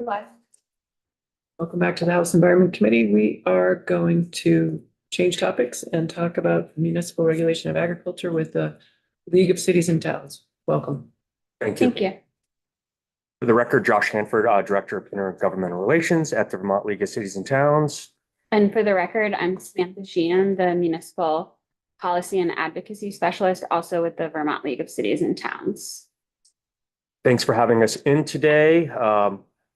Live. Welcome back to the House Environment Committee. We are going to change topics and talk about municipal regulation of agriculture with the League of Cities and Towns. Welcome. Thank you. Thank you. For the record, Josh Hanford, Director of Intergovernmental Relations at the Vermont League of Cities and Towns. And for the record, I'm Samantha Sheehan, the Municipal Policy and Advocacy Specialist, also with the Vermont League of Cities and Towns. Thanks for having us in today.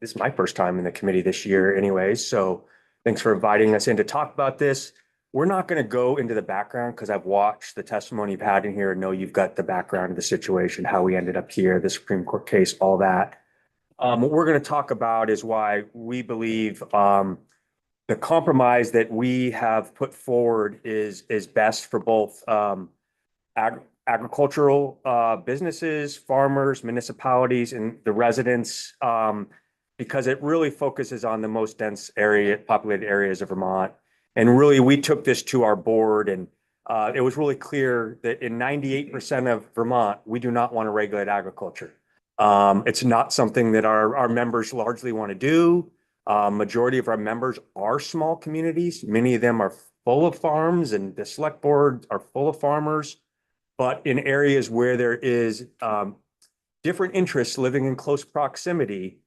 This is my first time in the committee this year anyways, so thanks for inviting us in to talk about this. We're not going to go into the background because I've watched the testimony you've had in here and know you've got the background of the situation, how we ended up here, the Supreme Court case, all that. What we're going to talk about is why we believe the compromise that we have put forward is best for both agricultural businesses, farmers, municipalities, and the residents, because it really focuses on the most dense populated areas of Vermont. And really, we took this to our board, and it was really clear that in 98% of Vermont, we do not want to regulate agriculture. It's not something that our members largely want to do. Majority of our members are small communities. Many of them are full of farms, and the select board are full of farmers. But in areas where there is different interests living in close proximity,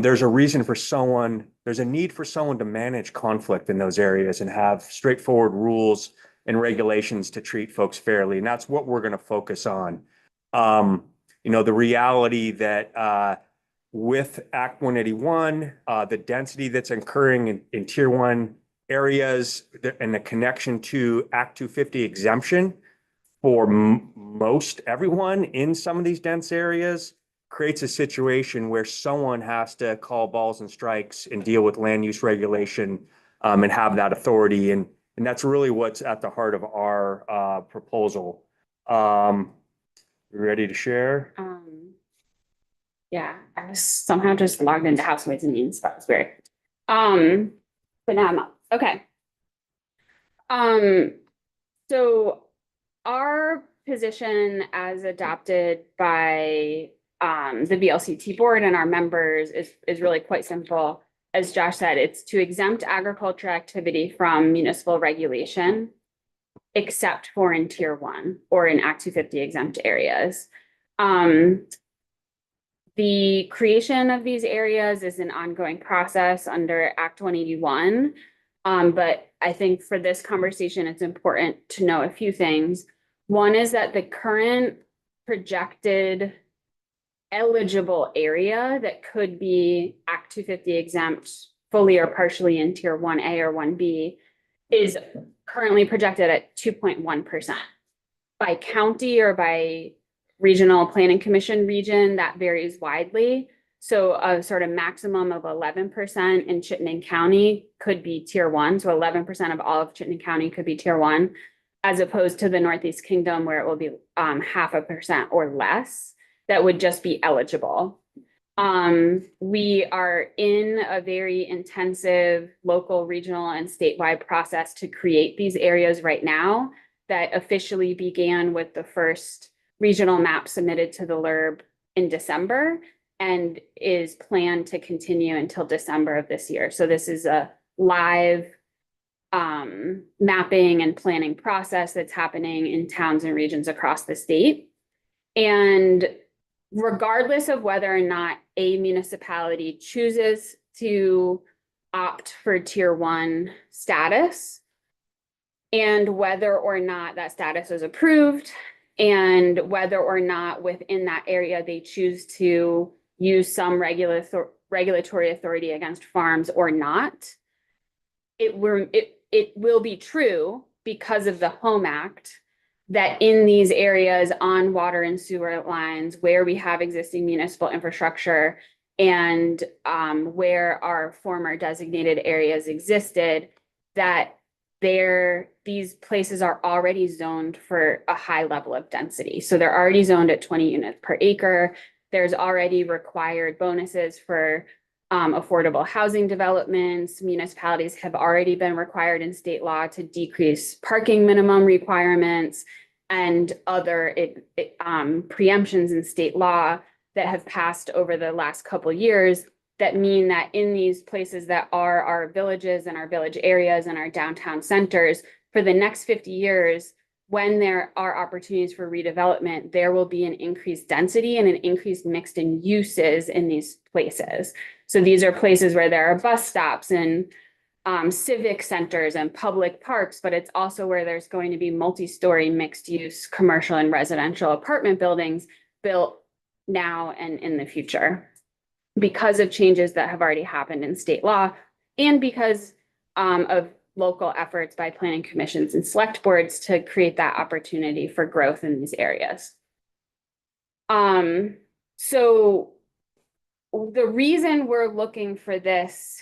there's a need for someone to manage conflict in those areas and have straightforward rules and regulations to treat folks fairly. And that's what we're going to focus on. The reality that with Act 181, the density that's occurring in Tier 1 areas and the connection to Act 250 exemption for most everyone in some of these dense areas creates a situation where someone has to call balls and strikes and deal with land use regulation and have that authority. And that's really what's at the heart of our proposal. Ready to share? Yeah, I was somehow just logged into House Ways and Means. That was weird. But now I'm up. Okay. So our position as adopted by the VLCT board and our members is really quite simple. As Josh said, it's to exempt agriculture activity from municipal regulation, except for in Tier 1 or in Act 250 exempt areas. The creation of these areas is an ongoing process under Act 181. But I think for this conversation, it's important to know a few things. One is that the current projected eligible area that could be Act 250 exempt fully or partially in Tier 1A or 1B is currently projected at 2.1%. By county or by regional planning commission region, that varies widely. So a sort of maximum of 11% in Chittenden County could be Tier 1. So 11% of all of Chittenden County could be Tier 1, as opposed to the Northeast Kingdom where it will be 0.5% or less that would just be eligible. We are in a very intensive local, regional, and statewide process to create these areas right now that officially began with the first regional map submitted to the LURB in December and is planned to continue until December of this year. So this is a live mapping and planning process that's happening in towns and regions across the state. And regardless of whether or not a municipality chooses to opt for Tier 1 status, and whether or not that status is approved, and whether or not within that area they choose to use some regulatory authority against farms or not, it will be true because of the Home Act that in these areas on water and sewer lines where we have existing municipal infrastructure and where our former designated areas existed, that these places are already zoned for a high level of density. So they're already zoned at 20 units per acre. There's already required bonuses for affordable housing developments. Municipalities have already been required in state law to decrease parking minimum requirements and other preemptions in state law that have passed over the last couple of years that mean that in these places that are our villages and our village areas and our downtown centers, for the next 50 years, when there are opportunities for redevelopment, there will be an increased density and an increased mixed in uses in these places. So these are places where there are bus stops and civic centers and public parks, but it's also where there's going to be multi-story mixed use commercial and residential apartment buildings built now and in the future because of changes that have already happened in state law and because of local efforts by planning commissions and select boards to create that opportunity for growth in these areas. So the reason we're looking for this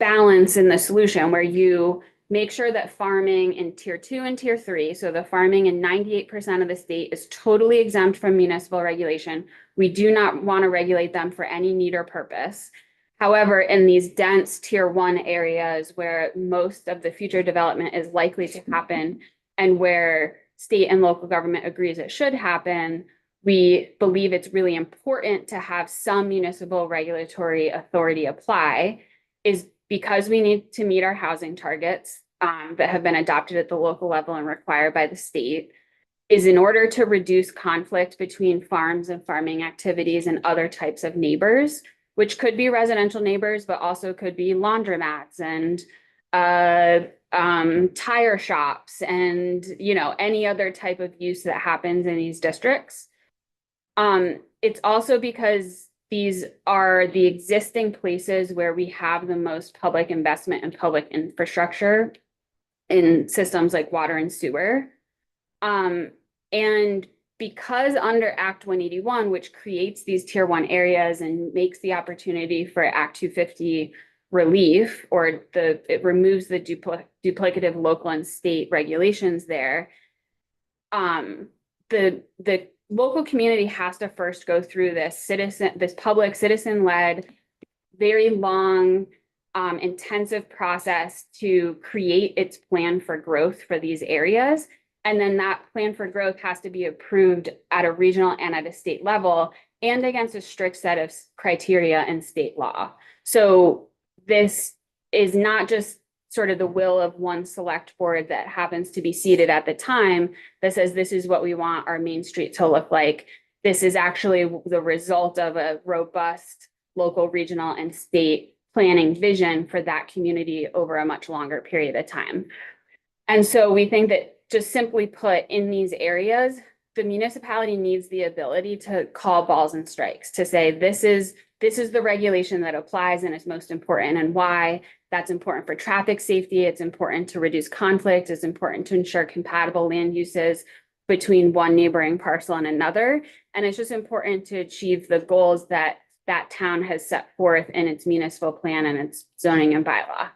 balance in the solution where you make sure that farming in tier 2 and tier 3, so the farming in 98% of the state is totally exempt from municipal regulation. We do not want to regulate them for any need or purpose. However, in these dense tier 1 areas where most of the future development is likely to happen and where state and local government agrees it should happen, we believe it's really important to have some municipal regulatory authority apply, is because we need to meet our housing targets that have been adopted at the local level and required by the state, is in order to reduce conflict between farms and farming activities and other types of neighbors, which could be residential neighbors, but also could be laundromats and tire shops and, you know, any other type of use that happens in these districts. It's also because these are the existing places where we have the most public investment and public infrastructure in systems like water and sewer. And because under Act 181, which creates these tier 1 areas and makes the opportunity for Act 250 relief, or it removes the duplicative local and state regulations there, the local community has to first go through this public citizen-led, very long, intensive process to create its plan for growth for these areas. And then that plan for growth has to be approved at a regional and at a state level and against a strict set of criteria in state law. So this is not just sort of the will of one select board that happens to be seated at the time that says, this is what we want our main street to look like. This is actually the result of a robust local, regional, and state planning vision for that community over a much longer period of time. And so we think that, just simply put, in these areas, the municipality needs the ability to call balls and strikes, to say, this is the regulation that applies and is most important, and why. That's important for traffic safety. It's important to reduce conflict. It's important to ensure compatible land uses between one neighboring parcel and another. And it's just important to achieve the goals that that town has set forth in its municipal plan and its zoning and bylaw.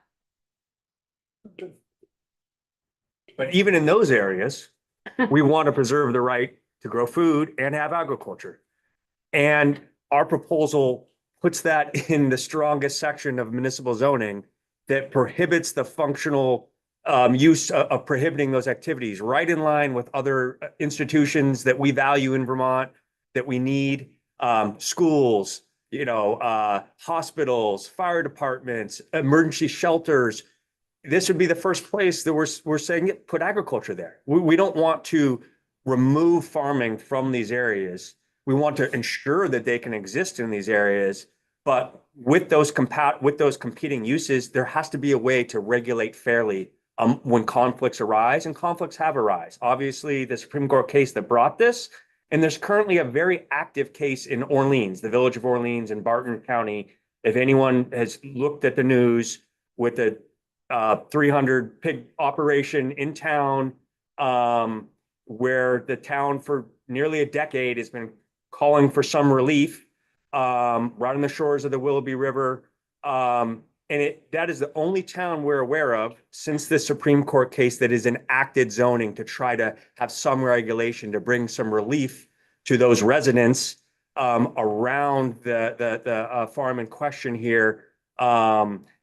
But even in those areas, we want to preserve the right to grow food and have agriculture. And our proposal puts that in the strongest section of municipal zoning that prohibits the functional use of prohibiting those activities, right in line with other institutions that we value in Vermont, that we need, schools, hospitals, fire departments, emergency shelters. This would be the first place that we're saying put agriculture there. We don't want to remove farming from these areas. We want to ensure that they can exist in these areas, but with those competing uses, there has to be a way to regulate fairly when conflicts arise, and conflicts have arisen. Obviously, the Supreme Court case that brought this, and there's currently a very active case in Orleans, the village of Orleans in Barton County. If anyone has looked at the news with the 300 pig operation in town, where the town for nearly a decade has been calling for some relief, right on the shores of the Willoughby River. And that is the only town we're aware of since the Supreme Court case that is enacted zoning to try to have some regulation to bring some relief to those residents around the farm in question here,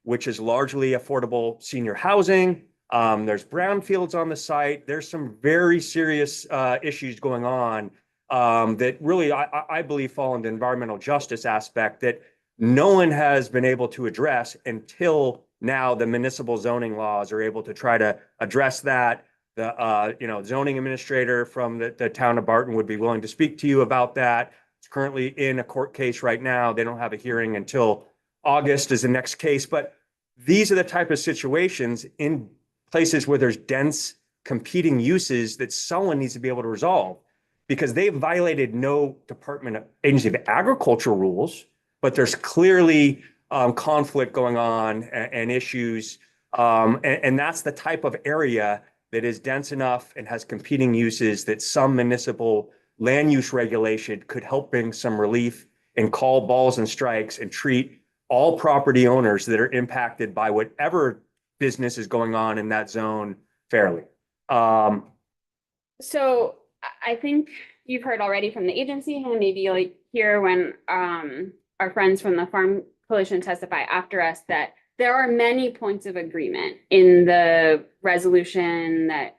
which is largely affordable senior housing. There's brownfields on the site. There's some very serious issues going on that really, I believe, fall into environmental justice aspect that no one has been able to address until now. The municipal zoning laws are able to try to address that. The zoning administrator from the town of Barton would be willing to speak to you about that. It's currently in a court case right now. They don't have a hearing until August is the next case. But these are the type of situations in places where there's dense competing uses that someone needs to be able to resolve, because they've violated no Department of Agency of Agriculture rules, but there's clearly conflict going on and issues. And that's the type of area that is dense enough and has competing uses that some municipal land use regulation could help bring some relief and call balls and strikes and treat all property owners that are impacted by whatever business is going on in that zone fairly. So I think you've heard already from the agency, and maybe you'll hear when our friends from the Farm Coalition testify after us, that there are many points of agreement in the resolution that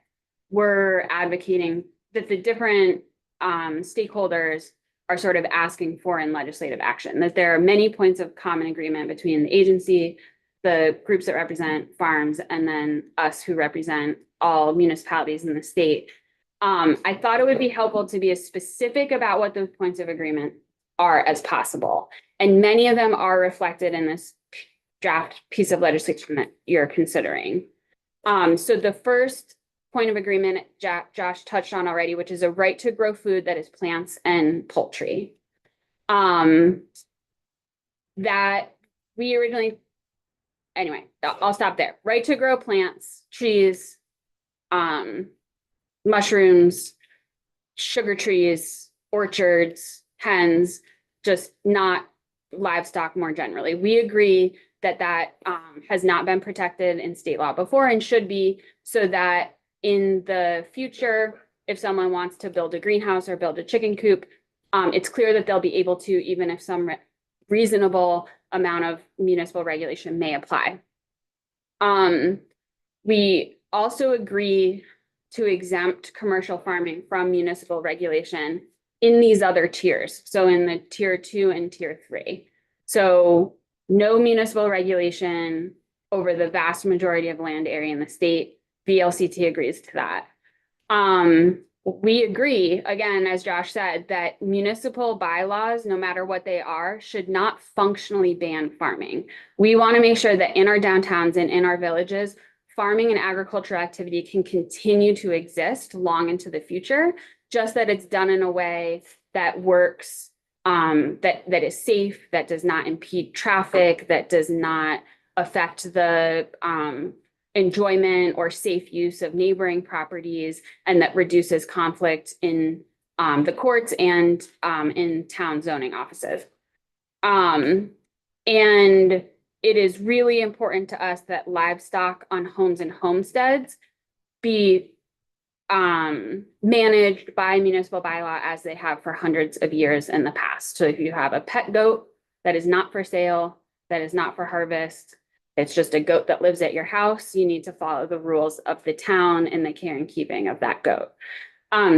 we're advocating, that the different stakeholders are sort of asking for in legislative action, that there are many points of common agreement between the agency, the groups that represent farms, and then us who represent all municipalities in the state. I thought it would be helpful to be as specific about what those points of agreement are as possible. And many of them are reflected in this draft piece of legislation that you're considering. So the first point of agreement Josh touched on already, which is a right to grow food that is plants and poultry. That we originally, anyway, I'll stop there. Right to grow plants, trees, mushrooms, sugar trees, orchards, hens, just not livestock more generally. We agree that that has not been protected in state law before and should be, so that in the future, if someone wants to build a greenhouse or build a chicken coop, it's clear that they'll be able to, even if some reasonable amount of municipal regulation may apply. We also agree to exempt commercial farming from municipal regulation in these other tiers. So in the tier 2 and tier 3. So no municipal regulation over the vast majority of land area in the state. VLCT agrees to that. We agree, again, as Josh said, that municipal bylaws, no matter what they are, should not functionally ban farming. We want to make sure that in our downtowns and in our villages, farming and agricultural activity can continue to exist long into the future, just that it's done in a way that works, that is safe, that does not impede traffic, that does not affect the enjoyment or safe use of neighboring properties, and that reduces conflict in the courts and in town zoning offices. And it is really important to us that livestock on homes and homesteads be managed by municipal bylaw as they have for hundreds of years in the past. So if you have a pet goat that is not for sale, that is not for harvest, it's just a goat that lives at your house, you need to follow the rules of the town and the care and keeping of that goat.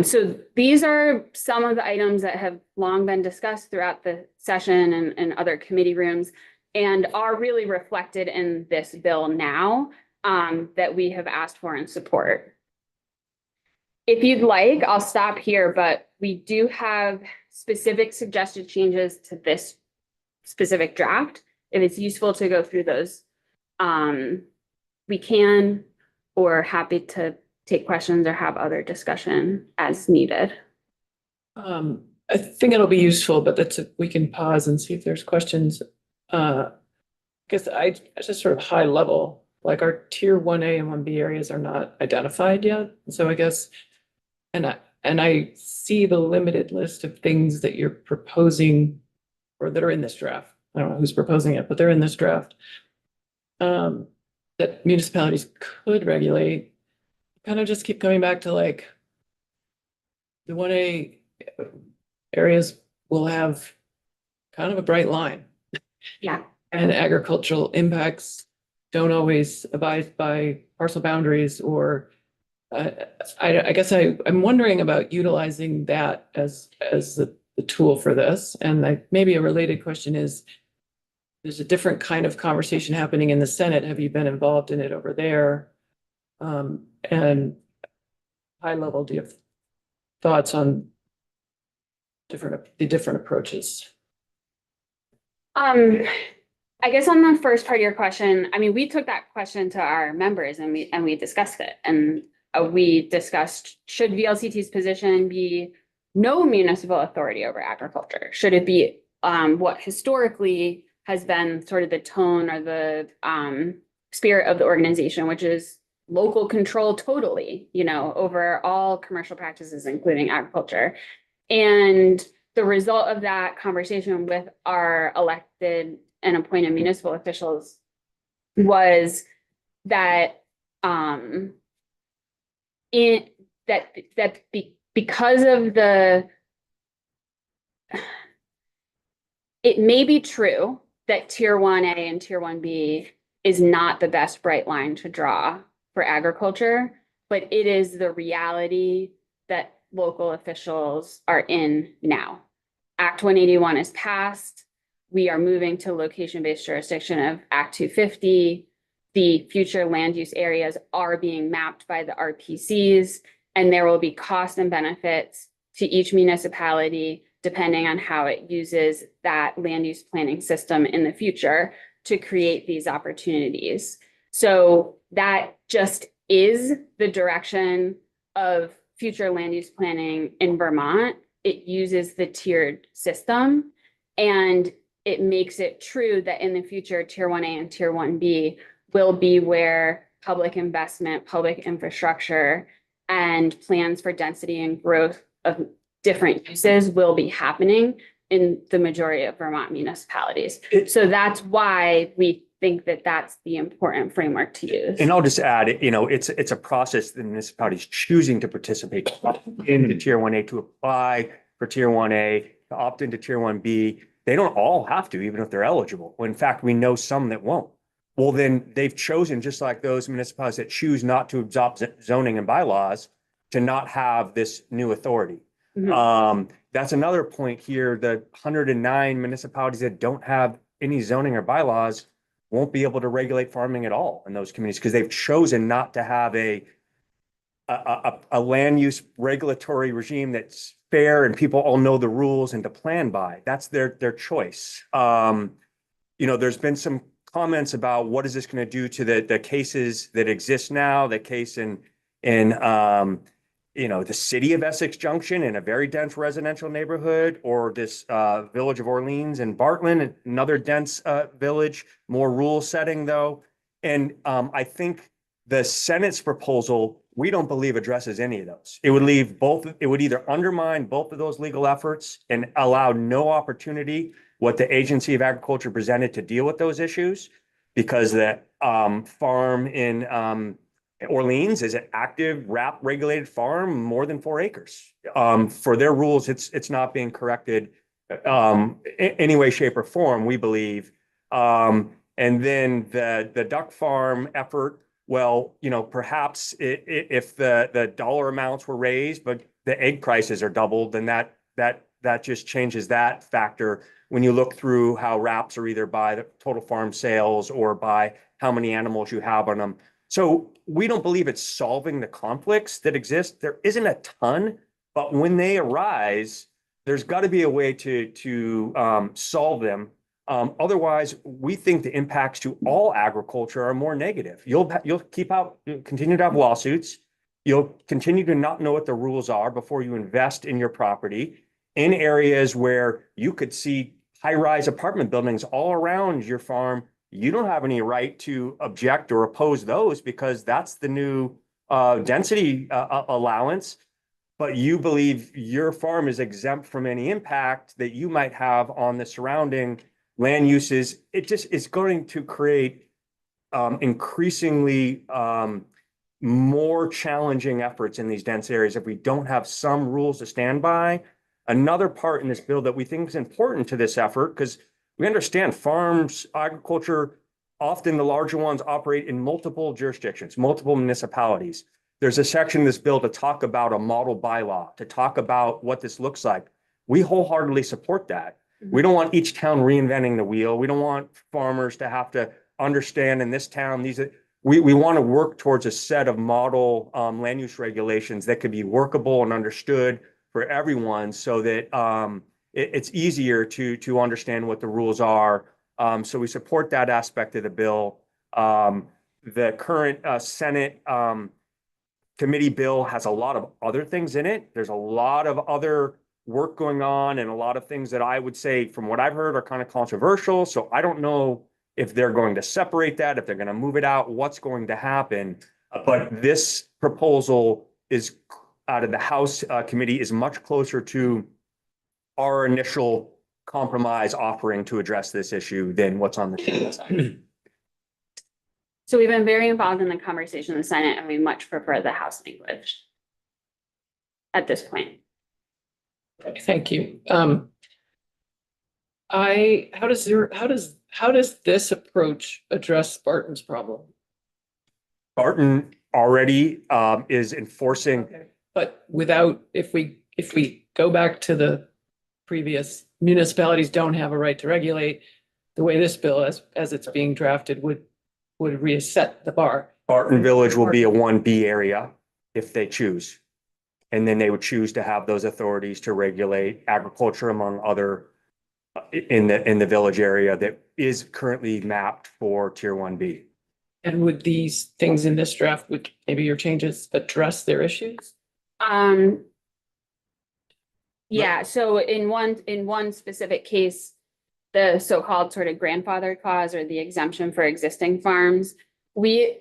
So these are some of the items that have long been discussed throughout the session and other committee rooms, and are really reflected in this bill now that we have asked for and support. If you'd like, I'll stop here, but we do have specific suggested changes to this specific draft. If it's useful to go through those, we can, or happy to take questions or have other discussion as needed. I think it'll be useful, but we can pause and see if there's questions. Because I just sort of high level, like our tier 1A and 1B areas are not identified yet. So I guess, and I see the limited list of things that you're proposing or that are in this draft. I don't know who's proposing it, but they're in this draft. That municipalities could regulate. Kind of just keep coming back to like the 1A areas will have kind of a bright line. Yeah. And agricultural impacts don't always abide by parcel boundaries, or I guess I'm wondering about utilizing that as the tool for this. And maybe a related question is, there's a different kind of conversation happening in the Senate. Have you been involved in it over there? And high level, do you have thoughts on the different approaches? I guess on the first part of your question, I mean, we took that question to our members and we discussed it. And we discussed, should VLCT's position be no municipal authority over agriculture? Should it be what historically has been sort of the tone or the spirit of the organization, which is local control totally, you know, over all commercial practices, including agriculture. And the result of that conversation with our elected and appointed municipal officials was that because of it may be true that tier 1A and tier 1B is not the best bright line to draw for agriculture, but it is the reality that local officials are in now. Act 181 is passed. We are moving to location-based jurisdiction of Act 250. The future land use areas are being mapped by the RPCs, and there will be costs and benefits to each municipality depending on how it uses that land use planning system in the future to create these opportunities. So that just is the direction of future land use planning in Vermont. It uses the tiered system, and it makes it true that in the future, tier 1A and tier 1B will be where public investment, public infrastructure, and plans for density and growth of different uses will be happening in the majority of Vermont municipalities. So that's why we think that that's the important framework to use. And I'll just add, you know, it's a process the municipalities choosing to participate in the tier 1A to apply for tier 1A, to opt into tier 1B. They don't all have to, even if they're eligible. In fact, we know some that won't. Well, then they've chosen, just like those municipalities that choose not to adopt zoning and bylaws, to not have this new authority. That's another point here. The 109 municipalities that don't have any zoning or bylaws won't be able to regulate farming at all in those communities because they've chosen not to have a land use regulatory regime that's fair and people all know the rules and to plan by. That's their choice. You know, there's been some comments about what is this going to do to the cases that exist now, the case in you know, the city of Essex Junction in a very dense residential neighborhood, or this village of Orleans and Bartlett, another dense village, more rural setting though. And I think the Senate's proposal, we don't believe addresses any of those. It would leave both, it would either undermine both of those legal efforts and allow no opportunity what the Agency of Agriculture presented to deal with those issues, because the farm in Orleans is an active RAP regulated farm, more than 4 acres. For their rules, it's not being corrected any way, shape, or form, we believe. And then the duck farm effort, well, you know, perhaps if the dollar amounts were raised, but the egg prices are doubled, then that just changes that factor when you look through how RAPs are either by the total farm sales or by how many animals you have on them. So we don't believe it's solving the conflicts that exist. There isn't a ton, but when they arise, there's got to be a way to solve them. Otherwise, we think the impacts to all agriculture are more negative. You'll continue to have lawsuits. You'll continue to not know what the rules are before you invest in your property in areas where you could see high-rise apartment buildings all around your farm. You don't have any right to object or oppose those because that's the new density allowance. But you believe your farm is exempt from any impact that you might have on the surrounding land uses. It just is going to create increasingly more challenging efforts in these dense areas if we don't have some rules to stand by. Another part in this bill that we think is important to this effort, because we understand farms, agriculture, often the larger ones operate in multiple jurisdictions, multiple municipalities. There's a section in this bill to talk about a model bylaw, to talk about what this looks like. We wholeheartedly support that. We don't want each town reinventing the wheel. We don't want farmers to have to understand in this town, we want to work towards a set of model land use regulations that could be workable and understood for everyone so that it's easier to understand what the rules are. So we support that aspect of the bill. The current Senate committee bill has a lot of other things in it. There's a lot of other work going on and a lot of things that I would say, from what I've heard, are kind of controversial. So I don't know if they're going to separate that, if they're going to move it out, what's going to happen. But this proposal is out of the House committee is much closer to our initial compromise offering to address this issue than what's on the Senate side. So we've been very involved in the conversation in the Senate, and we much prefer the House language at this point. Thank you. How does this approach address Barton's problem? Barton already is enforcing. Okay. But without, if we go back to the previous, municipalities don't have a right to regulate, the way this bill as it's being drafted would reset the bar. Barton Village will be a 1B area if they choose. And then they would choose to have those authorities to regulate agriculture among other in the village area that is currently mapped for tier 1B. And would these things in this draft, would maybe your changes address their issues? Yeah, so in one specific case, the so-called sort of grandfather clause or the exemption for existing farms, we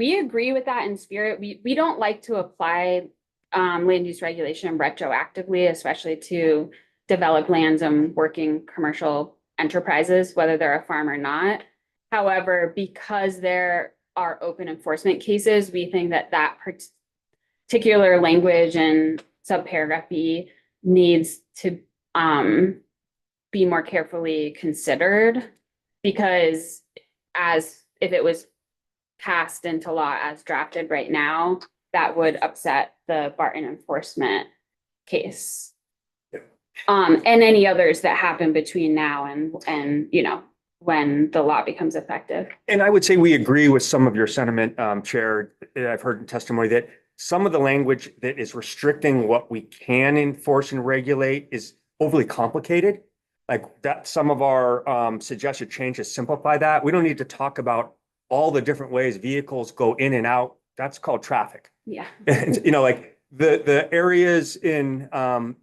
agree with that in spirit. We don't like to apply land use regulation retroactively, especially to developed lands and working commercial enterprises, whether they're a farm or not. However, because there are open enforcement cases, we think that particular language in subparagraph B needs to be more carefully considered, because as if it was passed into law as drafted right now, that would upset the Barton enforcement case. And any others that happen between now and when the law becomes effective. And I would say we agree with some of your sentiment, Chair. I've heard in testimony that some of the language that is restricting what we can enforce and regulate is overly complicated. Like that, some of our suggested changes simplify that. We don't need to talk about all the different ways vehicles go in and out. That's called traffic. Yeah. And, like the areas in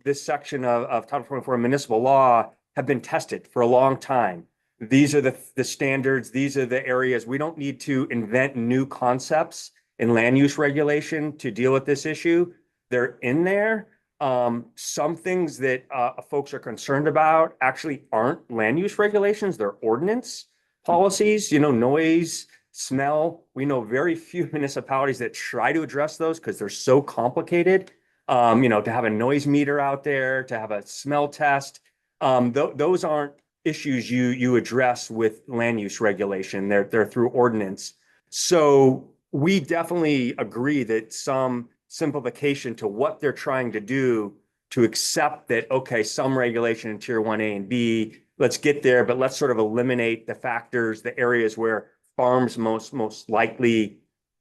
this section of Title 24 municipal law have been tested for a long time. These are the standards. These are the areas. We don't need to invent new concepts in land use regulation to deal with this issue. They're in there. Some things that folks are concerned about actually aren't land use regulations. They're ordinance policies, noise, smell. We know very few municipalities that try to address those because they're so complicated. To have a noise meter out there, to have a smell test. Those aren't issues you address with land use regulation. They're through ordinance. So we definitely agree that some simplification to what they're trying to do to accept that, okay, some regulation in tier 1A and B, let's get there, but let's sort of eliminate the factors, the areas where farms most likely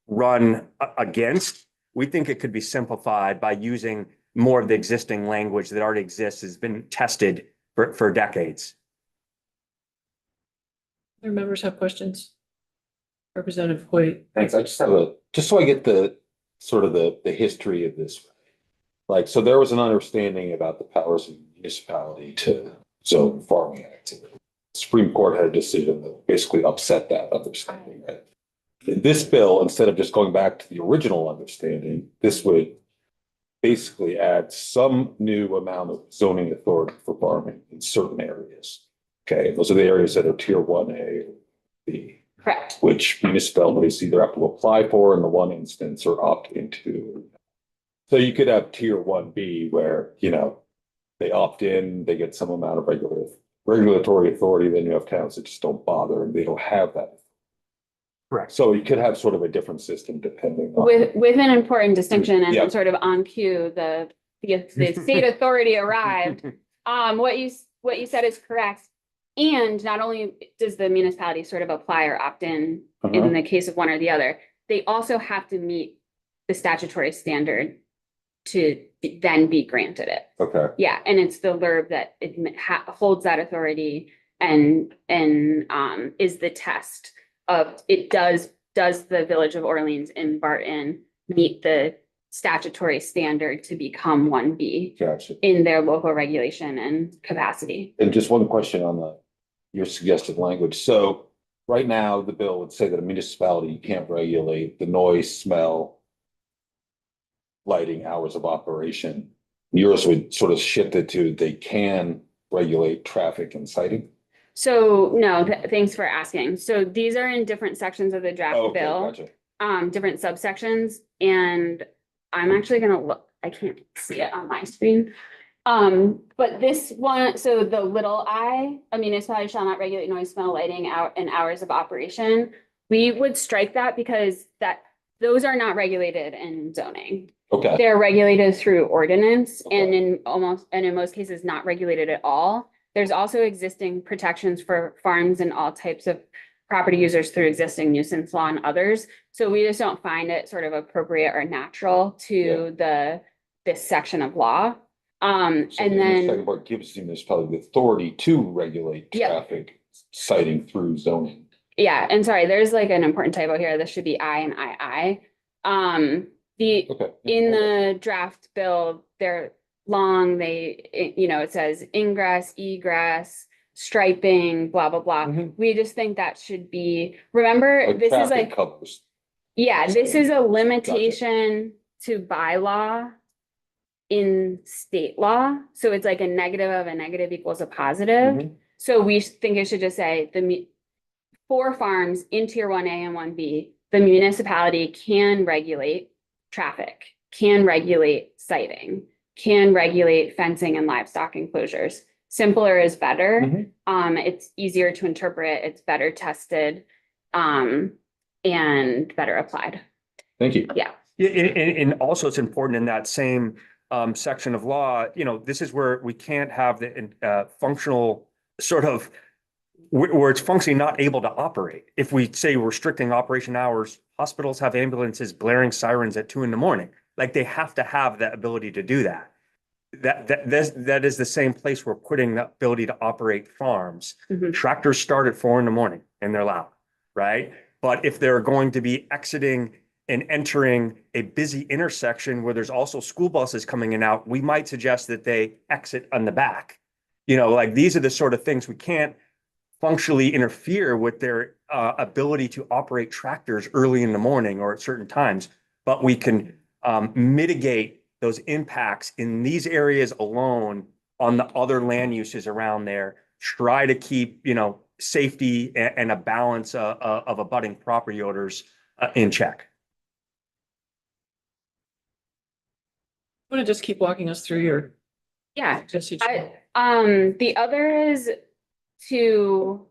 run against. We think it could be simplified by using more of the existing language that already exists, has been tested for decades. Other members have questions? Representative Hoyt. Thanks. I just have just so I get the sort of the history of this. Like, so there was an understanding about the powers of the municipality to zone farming activity. The Supreme Court had a decision that basically upset that understanding. Right? In this bill, instead of just going back to the original understanding, this would basically add some new amount of zoning authority for farming in certain areas. Okay, those are the areas that are tier 1A or B. Correct. Which municipalities either have to apply for in the one instance or opt into. So you could have tier 1B where, they opt in, they get some amount of regulatory authority, then you have towns that just don't bother and they don't have that. Correct. So you could have sort of a different system depending on. With an important distinction and Yeah. sort of on cue, the state authority arrived. What what you said is correct. And not only does the municipality sort of apply or opt in Uh-huh. the case of one or the other, they also have to meet the statutory standard to then be granted it. Okay, Yeah, and it's the LURB that holds that authority and is the test of does the Village of Orleans in Barton meet the statutory standard to become 1B gotcha. in their local regulation and capacity? And just one question on your suggested language. So right now, the bill would say that a municipality can't regulate the noise, smell, lighting, hours of operation. Yours would sort of shift it to they can regulate traffic and sighting. So no, thanks for asking. So these are in different sections of the draft Oh, okay, bill. gotcha. Different subsections, and I'm actually gonna look, I can't see it on my screen. But this one, so the little I, a municipality shall not regulate noise, smell, lighting out and hours of operation. We would strike that because those are not regulated in zoning. Okay, They're regulated through ordinance Okay. and in most cases not regulated at all. There's also existing protections for farms and all types of property users through existing nuisance law and others. So we just don't find it sort of appropriate or natural to this section of law. so And the second then, part gives the municipality the authority to regulate Yeah. traffic sighting through zoning. yeah, and sorry, there's like an important typo here. This should be I and II. Okay. In the draft bill, they're long, it says ingress, egress, striping, blah, blah, blah. Mhm. We just think that should be, remember, Like this is traffic like, colors. yeah, this is a Gotcha. limitation to bylaw in state law. So it's like a negative of a negative equals a positive. Mhm. So we think it should just say for farms in tier 1A and 1B, the municipality can regulate traffic, can regulate sighting, can regulate fencing and livestock enclosures. Simpler is better. Mhm. It's easier to interpret, it's better tested, and better applied. Thank you. Yeah. Yeah, and also it's important in that same section of law, this is where we can't have the functional sort of where it's functionally not able to operate. If we say restricting operation hours, hospitals have ambulances blaring sirens at 2 a.m. Like they have to have that ability to do that. That is the same place we're putting the ability to operate farms. Mhm. Tractors start at 4 a.m. and they're loud, right? But if they're going to be exiting and entering a busy intersection where there's also school buses coming in and out, we might suggest that they exit on the back. Like these are the sort of things we can't functionally interfere with their ability to operate tractors early in the morning or at certain times, but we can mitigate those impacts in these areas alone on the other land uses around there. Try to keep, safety and a balance of abutting property owners in check. Want to just keep walking us through your Yeah. suggestions? The other is you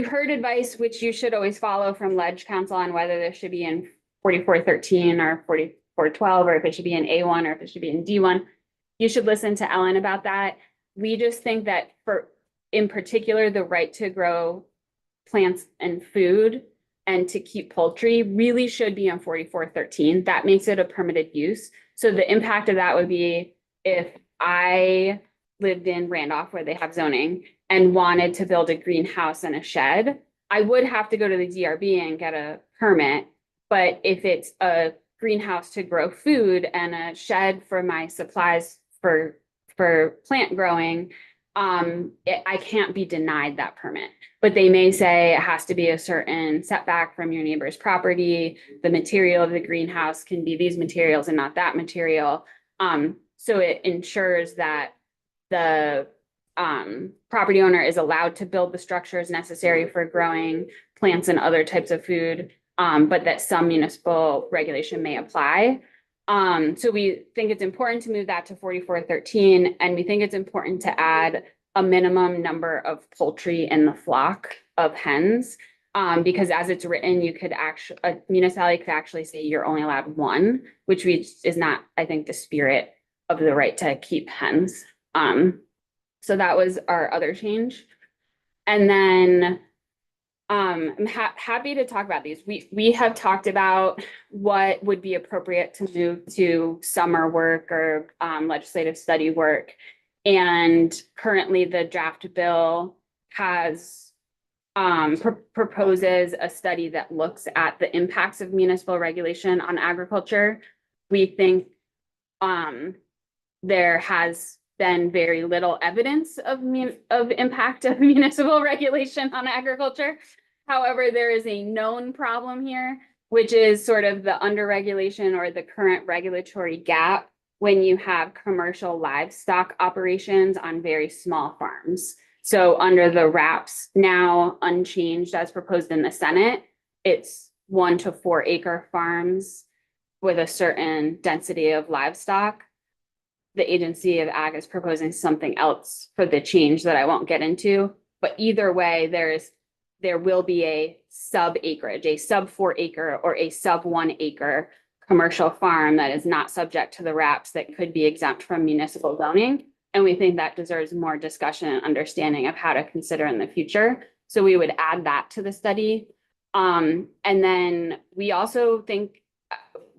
heard advice, which you should always follow from Ledge Council on whether there should be in 4413 or 4412, or if it should be in A1 or if it should be in D1. You should listen to Ellen about that. We just think that in particular, the right to grow plants and food and to keep poultry really should be in 4413. That makes it a permitted use. So the impact of that would be if I lived in Randolph where they have zoning and wanted to build a greenhouse and a shed, I would have to go to the DRB and get a permit. But if it's a greenhouse to grow food and a shed for my supplies for plant growing, I can't be denied that permit. But they may say it has to be a certain setback from your neighbor's property. The material of the greenhouse can be these materials and not that material. So it ensures that the property owner is allowed to build the structures necessary for growing plants and other types of food, but that some municipal regulation may apply. So we think it's important to move that to 4413, and we think it's important to add a minimum number of poultry in the flock of hens. Because as it's written, a municipality could actually say you're only allowed one, which is not, I think, the spirit of the right to keep hens. So that was our other change. And then I'm happy to talk about these. We have talked about what would be appropriate to move to summer work or legislative study work. And currently the draft bill has proposes a study that looks at the impacts of municipal regulation on agriculture. We think there has been very little evidence of impact of municipal regulation on agriculture. However, there is a known problem here, which is sort of the underregulation or the current regulatory gap when you have commercial livestock operations on very small farms. So under the RAPS now unchanged as proposed in the Senate, it's 1 to 4 acre farms with a certain density of livestock. The Agency of Ag is proposing something else for the change that I won't get into, but either way, there will be a sub acreage, a sub 4 acre or a sub 1 acre commercial farm that is not subject to the RAPS that could be exempt from municipal zoning. And we think that deserves more discussion and understanding of how to consider in the future. So we would add that to the study. And then we also think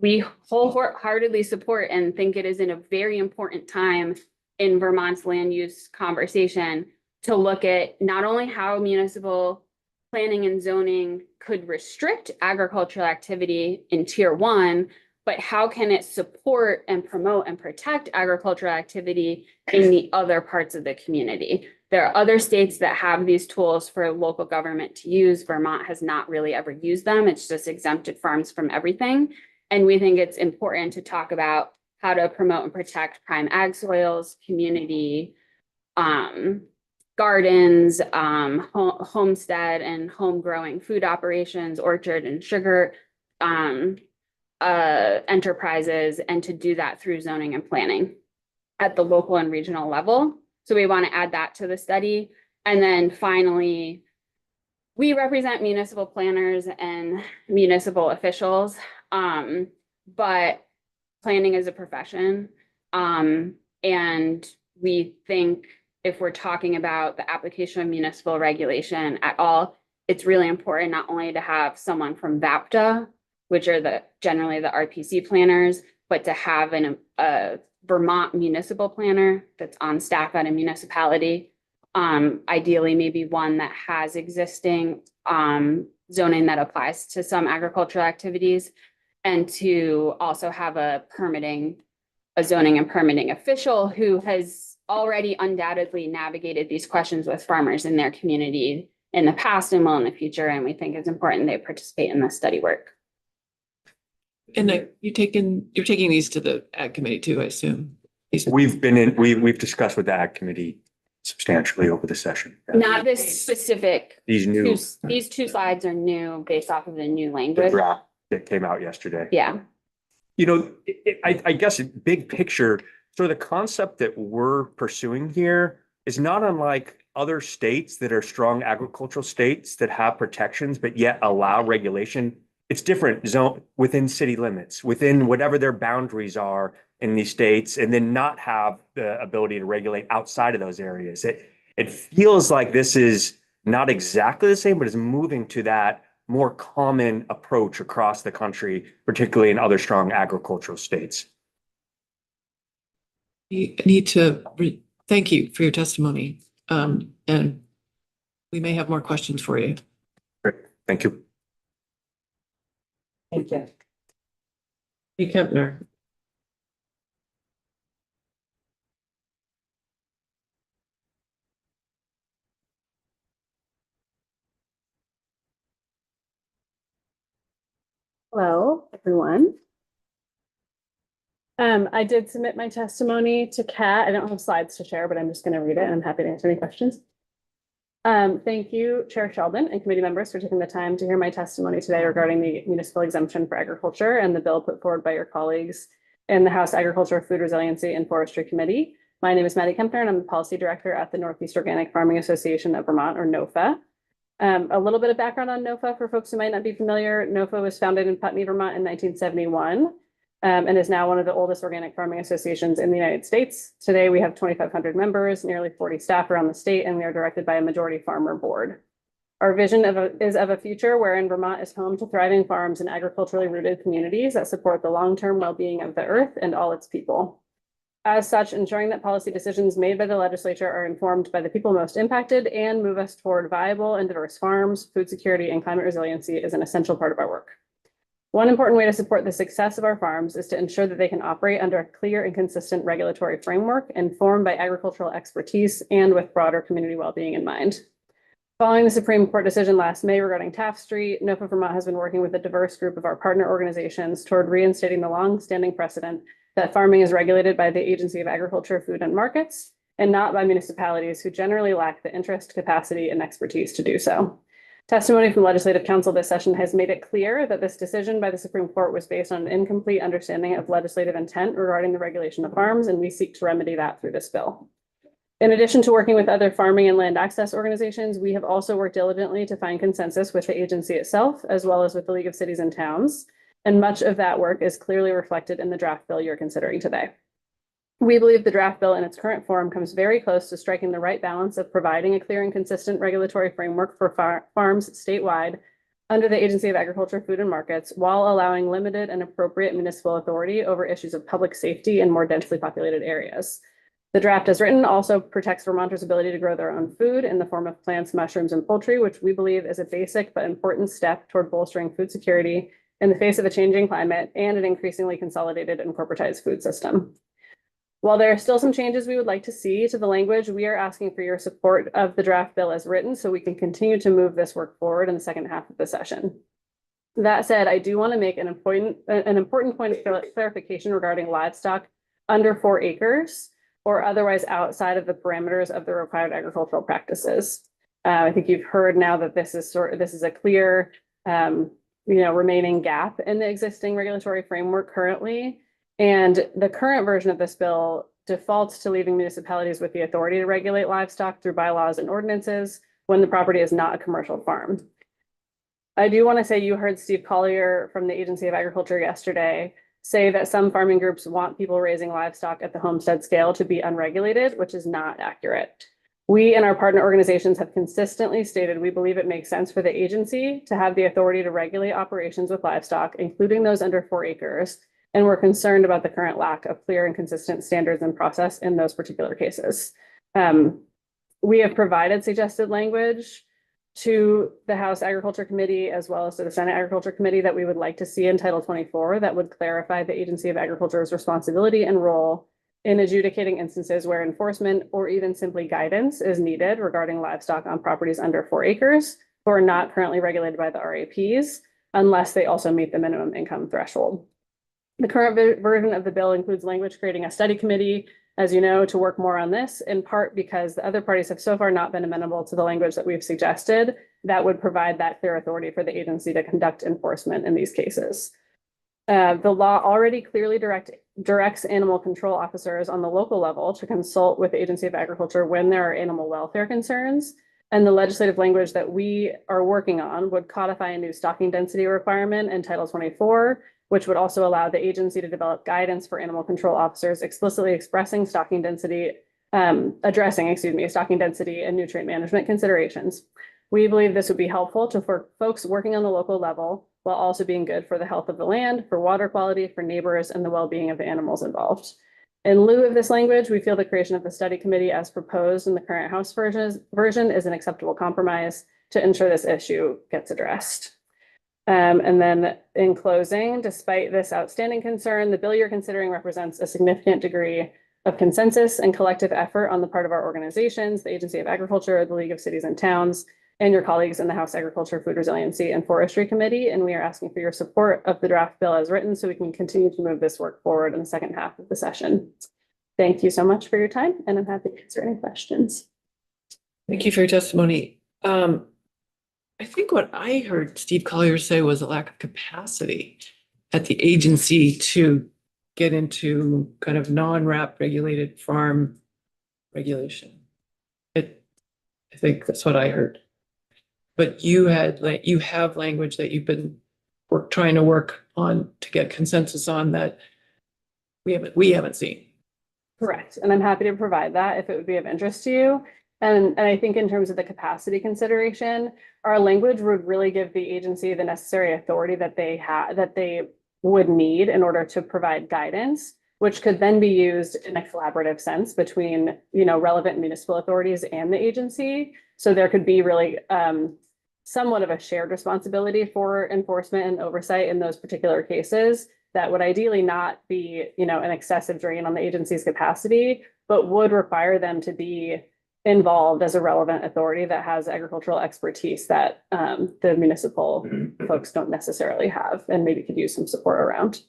we wholeheartedly support and think it is in a very important time in Vermont's land use conversation to look at not only how municipal planning and zoning could restrict agricultural activity in tier 1, but how can it support and promote and protect agricultural activity in the other parts of the community? There are other states that have these tools for local government to use. Vermont has not really ever used them. It's just exempted farms from everything. And we think it's important to talk about how to promote and protect prime ag soils, community gardens, homestead and home growing food operations, orchard and sugar enterprises, and to do that through zoning and planning at the local and regional level. So we want to add that to the study. And then finally, we represent municipal planners and municipal officials, but planning is a profession. And we think if we're talking about the application of municipal regulation at all, it's really important not only to have someone from VAPTA, which are generally the RPC planners, but to have a Vermont municipal planner that's on staff at a municipality. Ideally, maybe one that has existing zoning that applies to some agricultural activities, and to also have a zoning and permitting official who has already undoubtedly navigated these questions with farmers in their community in the past and will in the future. And we think it's important they participate in this study work. And you're taking these to the ag committee too, I assume. We've discussed with the ag committee substantially over the session. Not this specific, These new, these 2 slides are new based off of the new the language. draft that came out yesterday. Yeah. You know, I guess big picture, so the concept that we're pursuing here is not unlike other states that are strong agricultural states that have protections, but yet allow regulation. It's different zone within city limits, within whatever their boundaries are in these states, and then not have the ability to regulate outside of those areas. It feels like this is not exactly the same, but is moving to that more common approach across the country, particularly in other strong agricultural states. You need to thank you for your testimony. And we may have more questions for you. Great, thank you. Thank you. Hey, Kempner. Hello, everyone. I did submit my testimony to Kat. I don't have slides to share, but I'm just going to read it and I'm happy to answer any questions. Thank you, Chair Sheldon and committee members for taking the time to hear my testimony today regarding the municipal exemption for agriculture and the bill put forward by your colleagues in the House Agriculture, Food Resiliency and Forestry Committee. My name is Maddie Kempner and I'm the policy director at the Northeast Organic Farming Association of Vermont, or NOFA. A little bit of background on NOFA for folks who might not be familiar. NOFA was founded in Putney, Vermont in 1971. and is now one of the oldest organic farming associations in the United States. Today, we have 2,500 members, nearly 40 staff around the state, and we are directed by a majority farmer board. Our vision is of a future wherein Vermont is home to thriving farms and agriculturally rooted communities that support the long-term well-being of the earth and all its people. As such, ensuring that policy decisions made by the legislature are informed by the people most impacted and move us toward viable and diverse farms, food security, and climate resiliency is an essential part of our work. One important way to support the success of our farms is to ensure that they can operate under a clear and consistent regulatory framework informed by agricultural expertise and with broader community well-being in mind. Following the Supreme Court decision last May regarding Taft Street, NOFA Vermont has been working with a diverse group of our partner organizations toward reinstating the long-standing precedent that farming is regulated by the Agency of Agriculture, Food and Markets, and not by municipalities who generally lack the interest, capacity, and expertise to do so. Testimony from Legislative Council this session has made it clear that this decision by the Supreme Court was based on an incomplete understanding of legislative intent regarding the regulation of farms, and we seek to remedy that through this bill. In addition to working with other farming and land access organizations, we have also worked diligently to find consensus with the agency itself, as well as with the League of Cities and Towns. And much of that work is clearly reflected in the draft bill you're considering today. We believe the draft bill in its current form comes very close to striking the right balance of providing a clear and consistent regulatory framework for farms statewide under the Agency of Agriculture, Food and Markets, while allowing limited and appropriate municipal authority over issues of public safety in more densely populated areas. The draft as written also protects Vermonters' ability to grow their own food in the form of plants, mushrooms, and poultry, which we believe is a basic but important step toward bolstering food security in the face of a changing climate and an increasingly consolidated and corporatized food system. While there are still some changes we would like to see to the language, we are asking for your support of the draft bill as written so we can continue to move this work forward in the second half of the session. That said, I do want to make an important point of clarification regarding livestock under 4 acres or otherwise outside of the parameters of the required agricultural practices. I think you've heard now that this is a clear, remaining gap in the existing regulatory framework currently. And the current version of this bill defaults to leaving municipalities with the authority to regulate livestock through bylaws and ordinances when the property is not a commercial farm. I do want to say you heard Steve Collier from the Agency of Agriculture yesterday say that some farming groups want people raising livestock at the homestead scale to be unregulated, which is not accurate. We and our partner organizations have consistently stated we believe it makes sense for the agency to have the authority to regulate operations with livestock, including those under 4 acres, and we're concerned about the current lack of clear and consistent standards and process in those particular cases. We have provided suggested language to the House Agriculture Committee as well as to the Senate Agriculture Committee that we would like to see in Title 24 that would clarify the Agency of Agriculture's responsibility and role in adjudicating instances where enforcement or even simply guidance is needed regarding livestock on properties under 4 acres who are not currently regulated by the RAPs unless they also meet the minimum income threshold. The current version of the bill includes language creating a study committee, as you know, to work more on this, in part because the other parties have so far not been amenable to the language that we've suggested that would provide that clear authority for the agency to conduct enforcement in these cases. The law already clearly directs animal control officers on the local level to consult with the Agency of Agriculture when there are animal welfare concerns. And the legislative language that we are working on would codify a new stocking density requirement in Title 24, which would also allow the agency to develop guidance for animal control officers explicitly expressing stocking density, addressing stocking density and nutrient management considerations. We believe this would be helpful for folks working on the local level, while also being good for the health of the land, for water quality, for neighbors, and the well-being of the animals involved. In lieu of this language, we feel the creation of the study committee as proposed in the current House version is an acceptable compromise to ensure this issue gets addressed. And then in closing, despite this outstanding concern, the bill you're considering represents a significant degree of consensus and collective effort on the part of our organizations, the Agency of Agriculture, the League of Cities and Towns, and your colleagues in the House Agriculture, Food Resiliency, and Forestry Committee. And we are asking for your support of the draft bill as written so we can continue to move this work forward in the second half of the session. Thank you so much for your time, and I'm happy to answer any questions. Thank you for your testimony. I think what I heard Steve Collier say was a lack of capacity at the agency to get into kind of non-RAP regulated farm regulation. I think that's what I heard. But you have language that you've been trying to work on to get consensus on that we haven't seen. Correct. And I'm happy to provide that if it would be of interest to you. And I think in terms of the capacity consideration, our language would really give the agency the necessary authority that they would need in order to provide guidance, which could then be used in a collaborative sense between, relevant municipal authorities and the agency. So there could be really somewhat of a shared responsibility for enforcement and oversight in those particular cases that would ideally not be, an excessive drain on the agency's capacity, but would require them to be involved as a relevant authority that has agricultural expertise that the municipal folks don't necessarily have and maybe could use some support around.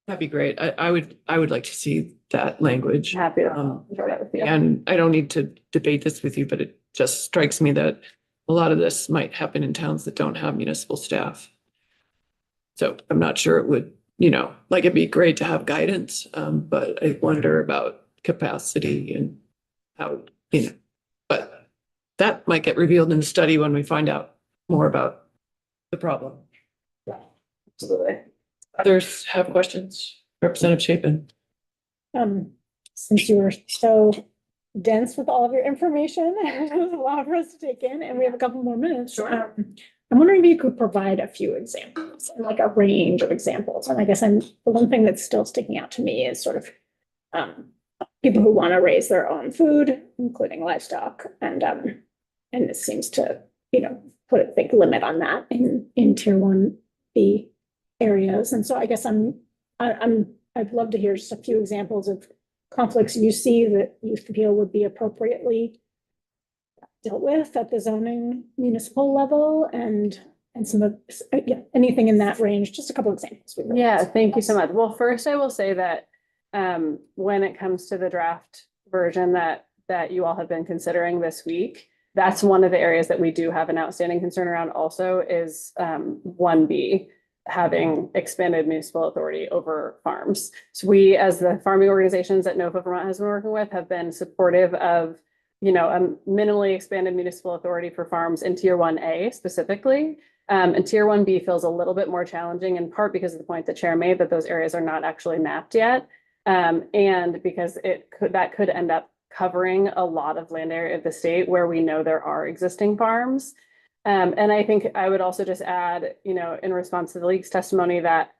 That'd be great. I would like to see that language. Happy to share that with you. And I don't need to debate this with you, but it just strikes me that a lot of this might happen in towns that don't have municipal staff. So I'm not sure it would, it'd be great to have guidance, but I wonder about capacity and how, but that might get revealed in the study when we find out more about the problem. Absolutely. Others have questions? Representative Chapin. Since you were so dense with all of your information, it was a lot for us to take in, and we have a couple more minutes. Sure. I'm wondering if you could provide a few examples, like a range of examples. And I guess the one thing that's still sticking out to me is sort of people who want to raise their own food, including livestock, and it seems to, put a big limit on that in tier 1B areas. And so I guess I'd love to hear just a few examples of conflicts you see that you feel would be appropriately dealt with at the zoning municipal level and some of, anything in that range, just a couple of examples. Yeah, thank you so much. Well, first I will say that when it comes to the draft version that you all have been considering this week, that's one of the areas that we do have an outstanding concern around also is 1B, having expanded municipal authority over farms. So we, as the farming organizations that NOFA Vermont has been working with, have been supportive of, a minimally expanded municipal authority for farms in tier 1A specifically. And tier 1B feels a little bit more challenging in part because of the point the chair made that those areas are not actually mapped yet. And because that could end up covering a lot of land area of the state where we know there are existing farms. And I think I would also just add, in response to the league's testimony that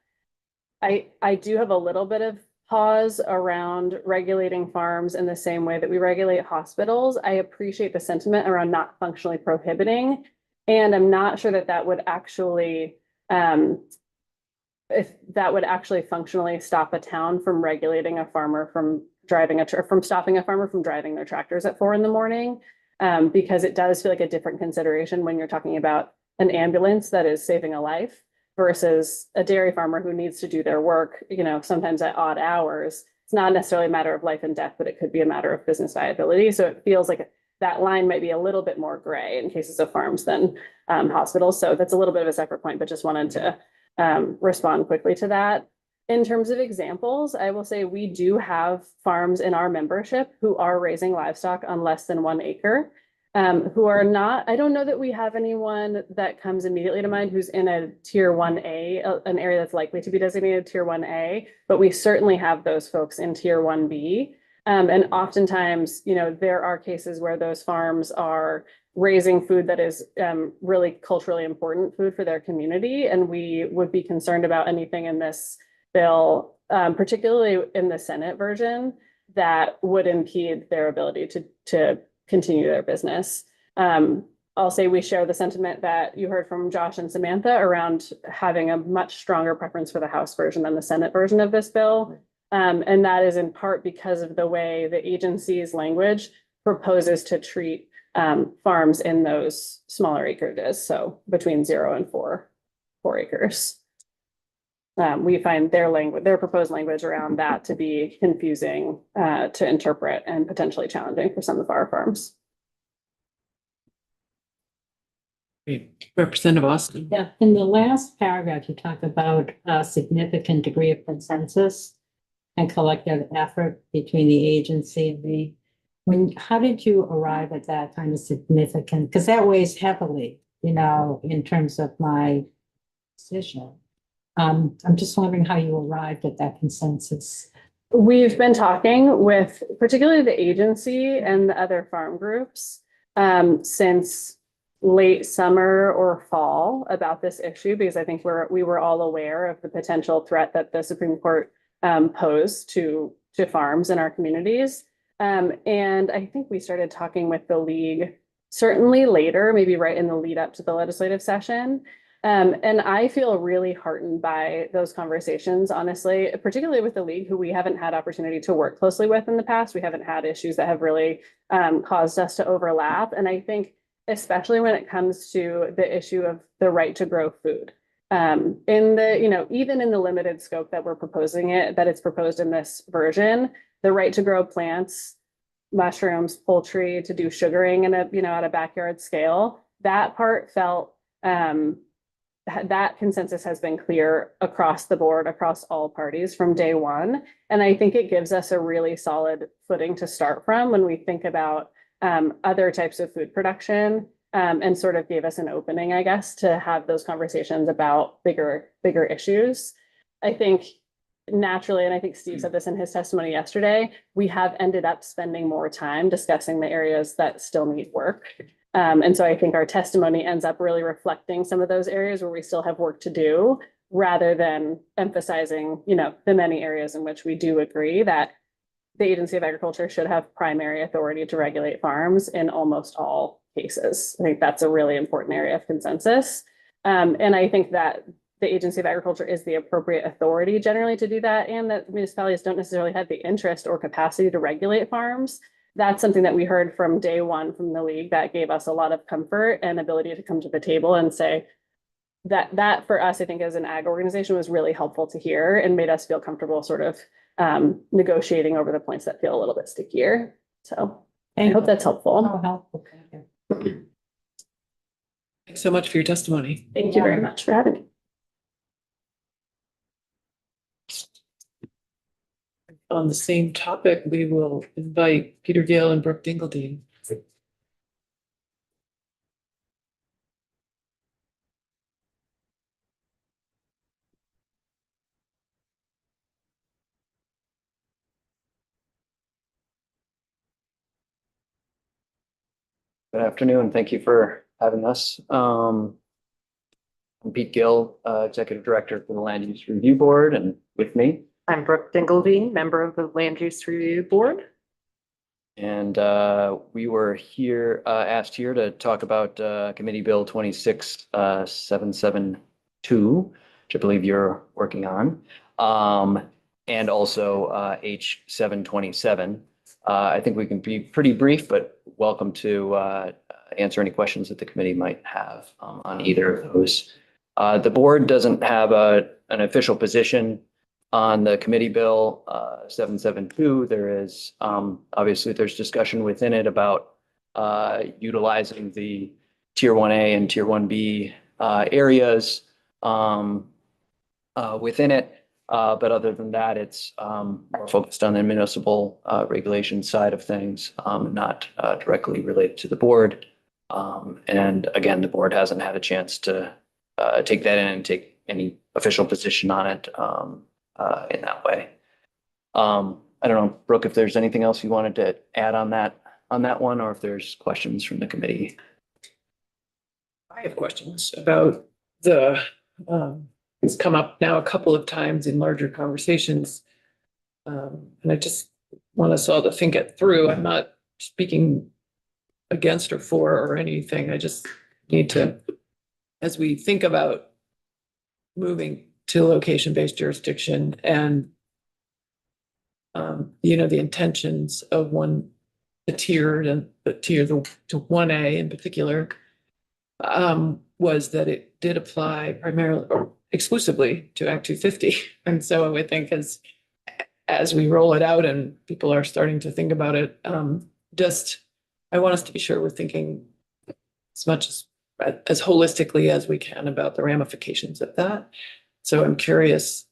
I do have a little bit of pause around regulating farms in the same way that we regulate hospitals. I appreciate the sentiment around not functionally prohibiting, and I'm not sure that would actually, if that would actually functionally stop a town from regulating a farmer from stopping a farmer from driving their tractors at 4 a.m. Because it does feel like a different consideration when you're talking about an ambulance that is saving a life versus a dairy farmer who needs to do their work, sometimes at odd hours. It's not necessarily a matter of life and death, but it could be a matter of business viability. So it feels like that line might be a little bit more gray in cases of farms than hospitals. So that's a little bit of a separate point, but just wanted to respond quickly to that. In terms of examples, I will say we do have farms in our membership who are raising livestock on less than 1 acre, who are not, I don't know that we have anyone that comes immediately to mind who's in a tier 1A, an area that's likely to be designated tier 1A, but we certainly have those folks in tier 1B. And oftentimes, there are cases where those farms are raising food that is really culturally important food for their community. And we would be concerned about anything in this bill, particularly in the Senate version, that would impede their ability to continue their business. I'll say we share the sentiment that you heard from Josh and Samantha around having a much stronger preference for the House version than the Senate version of this bill. And that is in part because of the way the agency's language proposes to treat farms in those smaller acreages, so between 0 and 4 acres. We find their proposed language around that to be confusing to interpret and potentially challenging for some of our farms. Representative Austin. Yeah, in the last paragraph, you talk about a significant degree of consensus and collective effort between the agency and how did you arrive at that kind of significant? Because that weighs heavily, in terms of my decision. I'm just wondering how you arrived at that consensus. We've been talking with particularly the agency and the other farm groups since late summer or fall about this issue, because I think we were all aware of the potential threat that the Supreme Court posed to farms in our communities. And I think we started talking with the league certainly later, maybe right in the lead up to the legislative session. And I feel really heartened by those conversations, honestly, particularly with the league, who we haven't had opportunity to work closely with in the past. We haven't had issues that have really caused us to overlap. And I think especially when it comes to the issue of the right to grow food. In the, you know, even in the limited scope that we're proposing it, that it's proposed in this version, the right to grow plants, mushrooms, poultry, to do sugaring in a, you know, at a backyard scale, that part felt, that consensus has been clear across the board, across all parties from day one. And I think it gives us a really solid footing to start from when we think about other types of food production, and sort of gave us an opening, I guess, to have those conversations about bigger issues. I think naturally, and I think Steve said this in his testimony yesterday, we have ended up spending more time discussing the areas that still need work. And so I think our testimony ends up really reflecting some of those areas where we still have work to do, rather than emphasizing, you know, the many areas in which we do agree that the Agency of Agriculture should have primary authority to regulate farms in almost all cases. I think that's a really important area of consensus. And I think that the Agency of Agriculture is the appropriate authority generally to do that, and that municipalities don't necessarily have the interest or capacity to regulate farms. That's something that we heard from day one from the league that gave us a lot of comfort and ability to come to the table and say that for us, I think as an ag organization, was really helpful to hear and made us feel comfortable sort of negotiating over the points that feel a little bit stickier. So I hope that's helpful. Oh, helpful. Thank you. Thanks so much for your testimony. Thank you very much for having me. On the same topic, we will invite Peter Gale and Brooke Dingledine. Good afternoon. Thank you for having us. I'm Pete Gill, Executive Director for the Land Use Review Board, and with me. I'm Brooke Dingledine, member of the Land Use Review Board. And we were here, asked here to talk about Committee Bill 26772, which I believe you're working on, and also H 727. I think we can be pretty brief, but welcome to answer any questions that the committee might have on either of those. The board doesn't have an official position on the committee bill 772. There is obviously there's discussion within it about utilizing the Tier 1A and Tier 1B areas within it. But other than that, it's more focused on the municipal regulation side of things, not directly related to the board. And again, the board hasn't had a chance to take that in and take any official position on it in that way. I don't know, Brooke, if there's anything else you wanted to add on that one, or if there's questions from the committee. I have questions about it's come up now a couple of times in larger conversations. And I just want us all to think it through. I'm not speaking against or for or anything. I just need to, as we think about moving to location-based jurisdiction and the intentions of the tier to 1A in particular, was that it did apply primarily or exclusively to Act 250. And so I think as we roll it out and people are starting to think about it, I want us to be sure we're thinking as much as holistically as we can about the ramifications of that. So I'm curious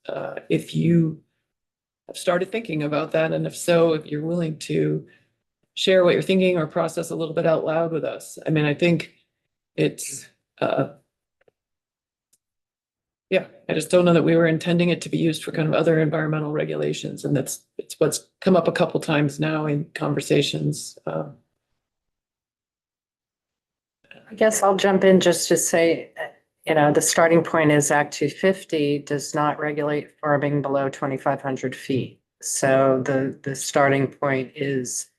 if you have started thinking about that, and if so, if you're willing to share what you're thinking or process a little bit out loud with us. I mean, I think it's Yeah, I just don't know that we were intending it to be used for kind of other environmental regulations, and it's what's come up a couple times now in conversations. I guess I'll jump in just to say, the starting point is Act 250 does not regulate farming below 2,500 feet. So the starting point is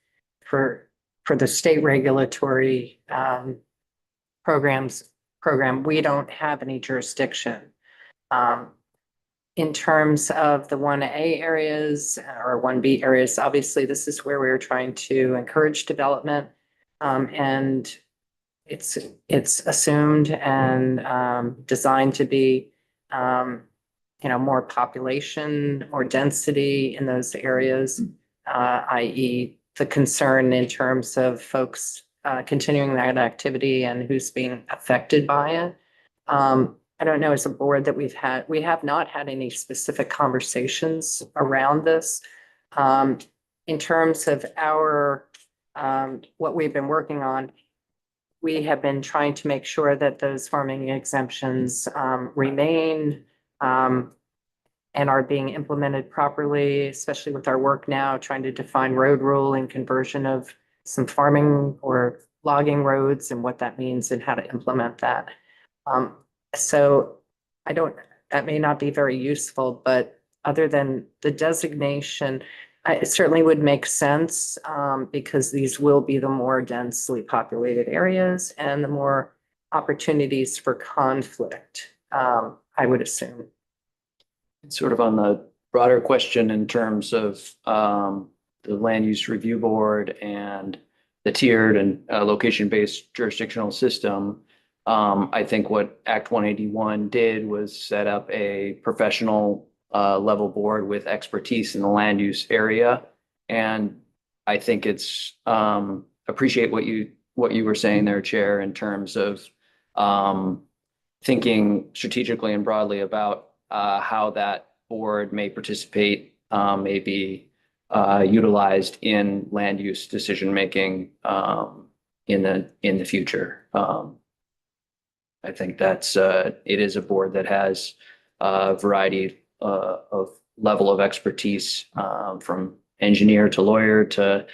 for the state regulatory program, we don't have any jurisdiction. In terms of the 1A areas or 1B areas, obviously this is where we're trying to encourage development. And it's assumed and designed to be, more population or density in those areas, i.e. the concern in terms of folks continuing that activity and who's being affected by it. I don't know, as a board that we have not had any specific conversations around this. In terms of our, what we've been working on, we have been trying to make sure that those farming exemptions remain and are being implemented properly, especially with our work now, trying to define road rule and conversion of some farming or logging roads and what that means and how to implement that. So that may not be very useful, but other than the designation, it certainly would make sense because these will be the more densely populated areas and the more opportunities for conflict, I would assume. Sort of on the broader question in terms of the land use review board and the tiered and location-based jurisdictional system, I think what Act 181 did was set up a professional level board with expertise in the land use area. And I think it's appreciate what you were saying there, Chair, in terms of thinking strategically and broadly about how that board may participate, may be utilized in land use decision making in the future. I think that's it is a board that has a variety of level of expertise from engineer to lawyer to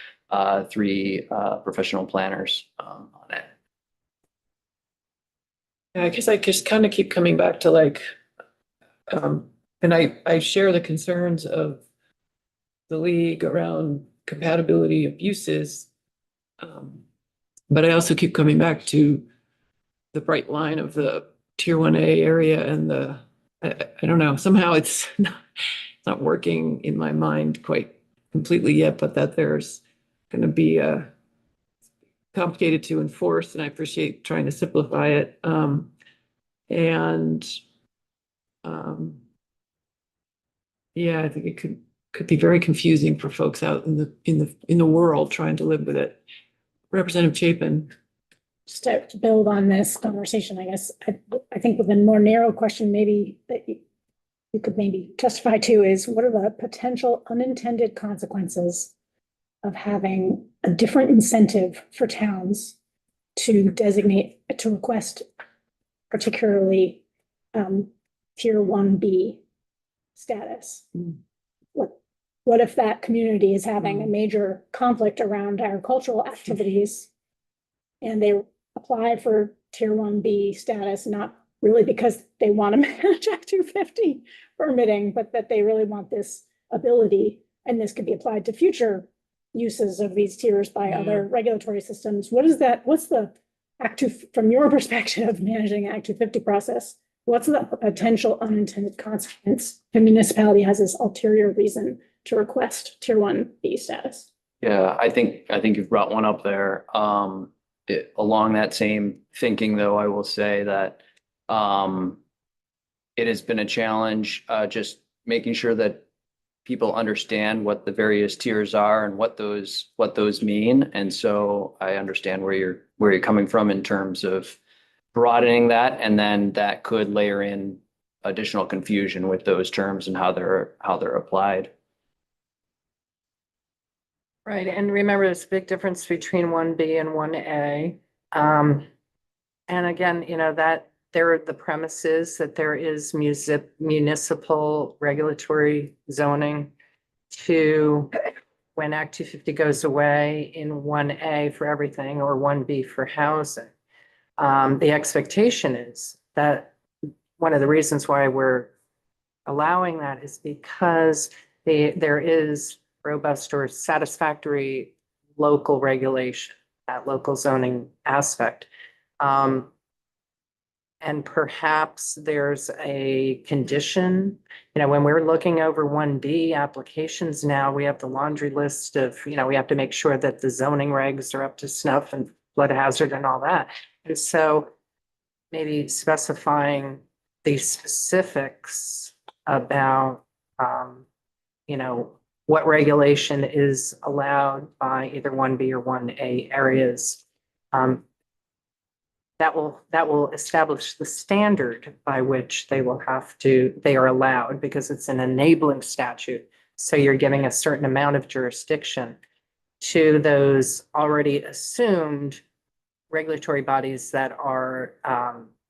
three professional planners on it. Yeah, I guess I just kind of keep coming back to like, and I share the concerns of the league around compatibility of uses. But I also keep coming back to the bright line of the tier 1A area and I don't know, somehow it's not working in my mind quite completely yet, but that there's going to be complicated to enforce, and I appreciate trying to simplify it. Yeah, I think it could be very confusing for folks out in the world trying to live with it. Representative Chapin. Just to build on this conversation, I guess, I think with a more narrow question, maybe that you could maybe testify to is what are the potential unintended consequences of having a different incentive for towns to request particularly tier 1B status? What if that community is having a major conflict around agricultural activities and they apply for tier 1B status, not really because they want to manage Act 250 permitting, but that they really want this ability, and this could be applied to future uses of these tiers by other regulatory systems. What's the Act 2, from your perspective of managing Act 250 process, what's the potential unintended consequence if a municipality has this ulterior reason to request tier 1B status? Yeah, I think you've brought one up there. Along that same thinking, though, I will say that it has been a challenge just making sure that people understand what the various tiers are and what those mean. And so I understand where you're coming from in terms of broadening that, and then that could layer in additional confusion with those terms and how they're applied. Right, and remember, there's a big difference between 1B and 1A. And again, the premise is that there is municipal regulatory zoning to, when Act 250 goes away, in 1A for everything or 1B for housing. The expectation is that one of the reasons why we're allowing that is because there is robust or satisfactory local regulation, that local zoning aspect. And perhaps there's a condition, when we're looking over 1B applications now, we have the laundry list of, we have to make sure that the zoning regs are up to snuff and flood hazard and all that. And so maybe specifying the specifics about, what regulation is allowed by either 1B or 1A areas. That will establish the standard by which they are allowed, because it's an enabling statute. So you're giving a certain amount of jurisdiction to those already assumed regulatory bodies that are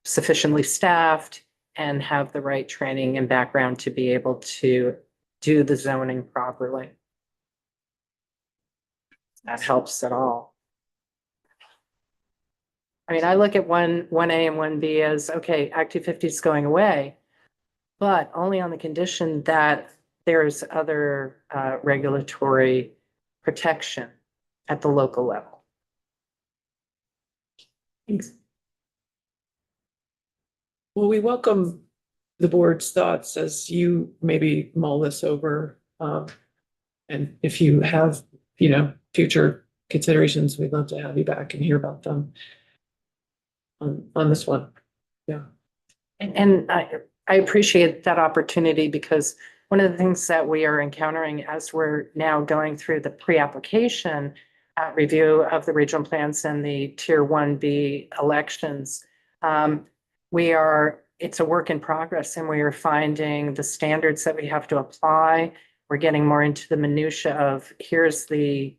sufficiently staffed and have the right training and background to be able to do the zoning properly. That helps at all. I mean, I look at 1A and 1B as, okay, Act 250 is going away, but only on the condition that there's other regulatory protection at the local level. Thanks. Well, we welcome the board's thoughts as you maybe mull this over. And if you have, future considerations, we'd love to have you back and hear about them on this one. Yeah. And I appreciate that opportunity, because one of the things that we are encountering as we're now going through the pre-application review of the regional plans and the Tier 1B elections, it's a work in progress, and we are finding the standards that we have to apply. We're getting more into the minutia of, here's the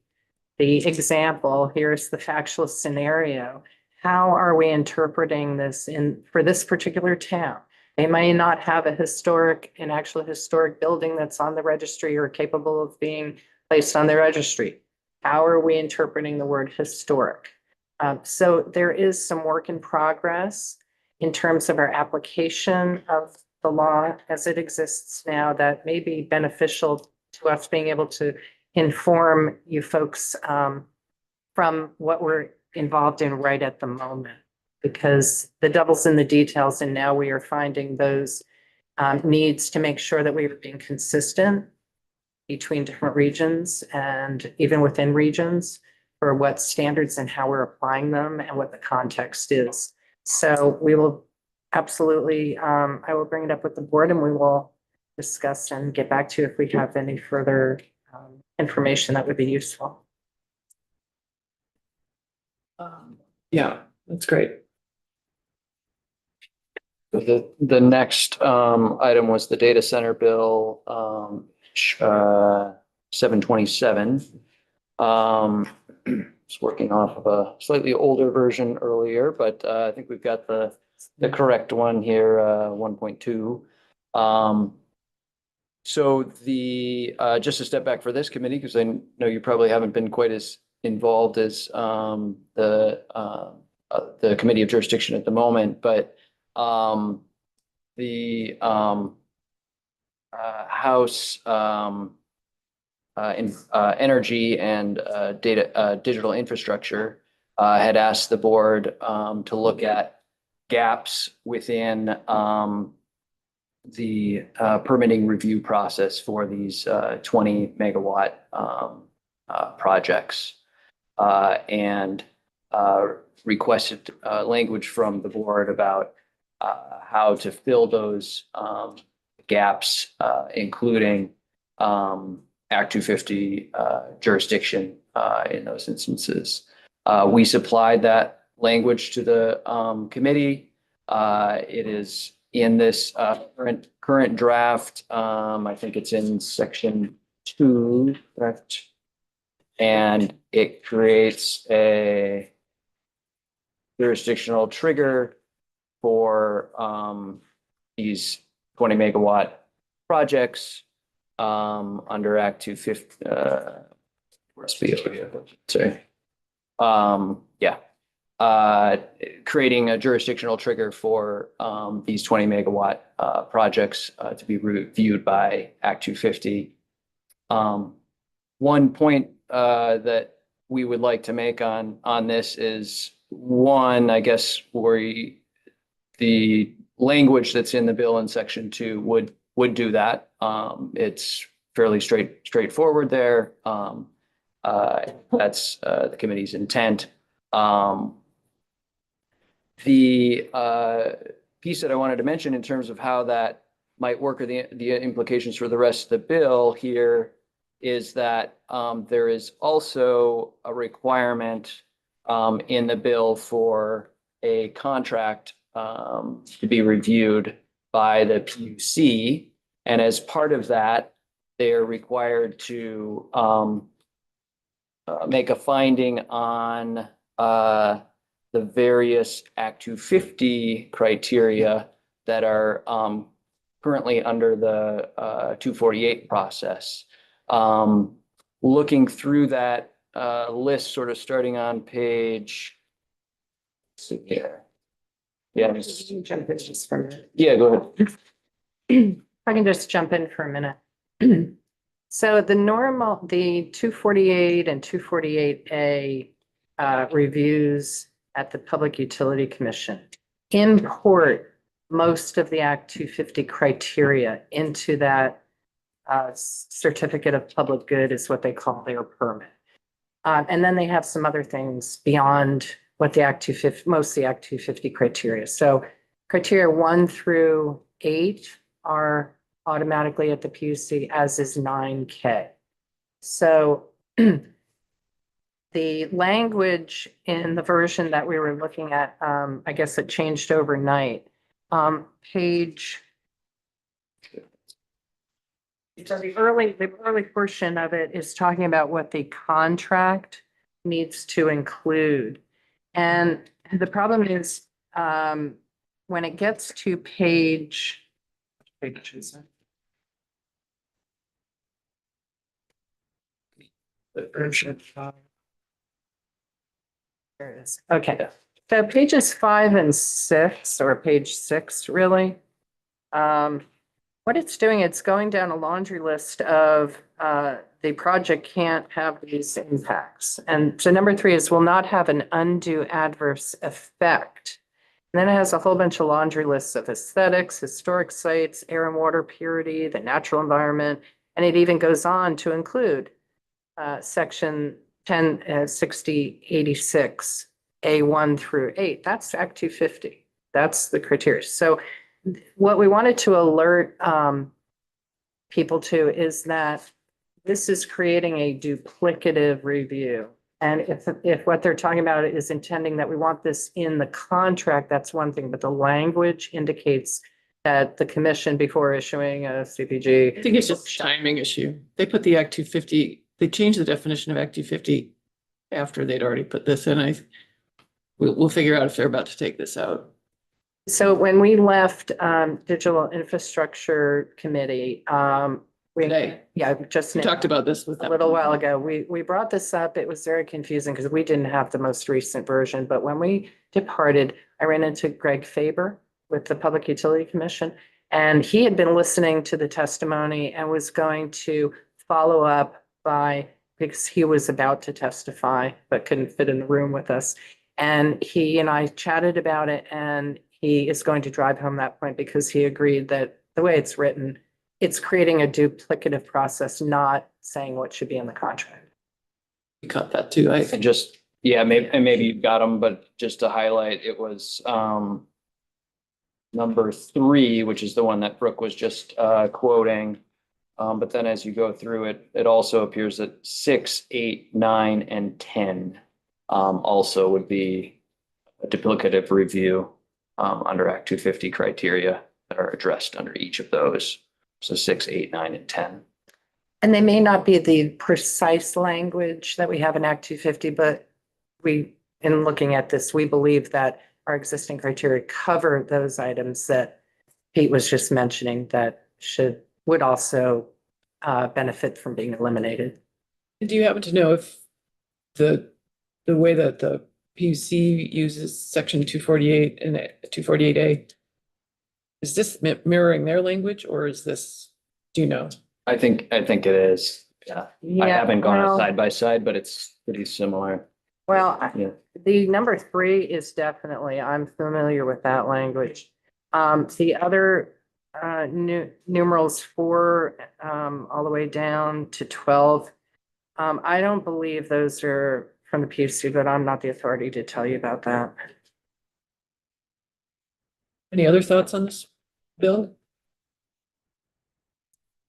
example, here's the factual scenario. How are we interpreting this for this particular town? They may not have an actual historic building that's on the registry or capable of being placed on the registry. How are we interpreting the word historic? So there is some work in progress in terms of our application of the law as it exists now that may be beneficial to us being able to inform you folks from what we're involved in right at the moment, because the devil's in the details, and now we are finding those needs to make sure that we are being consistent between different regions and even within regions for what standards and how we're applying them and what the context is. So we will absolutely, I will bring it up with the board, and we will discuss and get back to you if we have any further information that would be useful. Yeah, that's great. The next item was the data center bill 727. It's working off of a slightly older version earlier, but I think we've got the correct one here, 1.2. So just a step back for this committee, because I know you probably haven't been quite as involved as the Committee of Jurisdiction at the moment, but the House Energy and Digital Infrastructure had asked the board to look at gaps within the permitting review process for these 20 megawatt projects, and requested language from the board about how to fill those gaps, including Act 250 jurisdiction in those instances. We supplied that language to the committee. It is in this current draft. I think it's in section 2, correct? And it creates a jurisdictional trigger for these 20 megawatt projects under Act 250. Where's BO here? Sorry. Yeah. Creating a jurisdictional trigger for these 20 megawatt projects to be reviewed by Act 250. One point that we would like to make on this is one, I guess, the language that's in the bill in section 2 would do that. It's fairly straightforward there. That's the committee's intent. The piece that I wanted to mention in terms of how that might work or the implications for the rest of the bill here is that there is also a requirement in the bill for a contract to be reviewed by the PUC. And as part of that, they are required to make a finding on the various Act 250 criteria that are currently under the 248 process. Looking through that list, sort of starting on page. Let's see here. Yeah. Jump in just for a minute. Yeah, go ahead. If I can just jump in for a minute. So the 248 and 248A reviews at the Public Utility Commission import most of the Act 250 criteria into that certificate of public good is what they call their permit. And then they have some other things beyond what the Act 250, most of the Act 250 criteria. So criteria 1 through 8 are automatically at the PUC, as is 9K. So the language in the version that we were looking at, I guess it changed overnight. Page. So the early portion of it is talking about what the contract needs to include. And the problem is, when it gets to page. The version. There it is. Okay. So pages 5 and 6, or page 6, really. What it's doing, it's going down a laundry list of the project can't have these impacts. And so number 3 is will not have an undue adverse effect. And then it has a whole bunch of laundry lists of aesthetics, historic sites, air and water purity, the natural environment, and it even goes on to include section 106086 A1 through 8. That's Act 250. That's the criteria. So what we wanted to alert people to is that this is creating a duplicative review. And if what they're talking about is intending that we want this in the contract, that's one thing, but the language indicates that the commission, before issuing a CPG. I think it's just a timing issue. They put the Act 250, they changed the definition of Act 250 after they'd already put this in. We'll figure out if they're about to take this out. So when we left Digital Infrastructure Committee, Today. Yeah, just We now, talked about this with a them. little while ago, we brought this up. It was very confusing because we didn't have the most recent version. But when we departed, I ran into Greg Faber with the Public Utility Commission, and he had been listening to the testimony and was going to follow up because he was about to testify but couldn't fit in the room with us. And he and I chatted about it, and he is going to drive home that point because he agreed that the way it's written, it's creating a duplicative process, not saying what should be in the contract. We caught that too. And just, yeah, maybe you've got them, but just to highlight, it was number 3, which is the one that Brooke was just quoting. But then as you go through it, it also appears that 6, 8, 9, and 10 also would be a duplicative review under Act 250 criteria that are addressed under each of those. So 6, 8, 9, and 10. And they may not be the precise language that we have in Act 250, but in looking at this, we believe that our existing criteria cover those items that Pete was just mentioning that would also benefit from being eliminated. Do you happen to know if the way that the PUC uses section 248 and 248A, is this mirroring their language, or is this, do you know? I think it is. Yeah. I Yeah, haven't gone well- side by side, but it's pretty similar. Well, Yeah. the number 3 is definitely, I'm familiar with that language. The other numerals 4 all the way down to 12. I don't believe those are from the PUC, but I'm not the authority to tell you about that. Any other thoughts on this bill?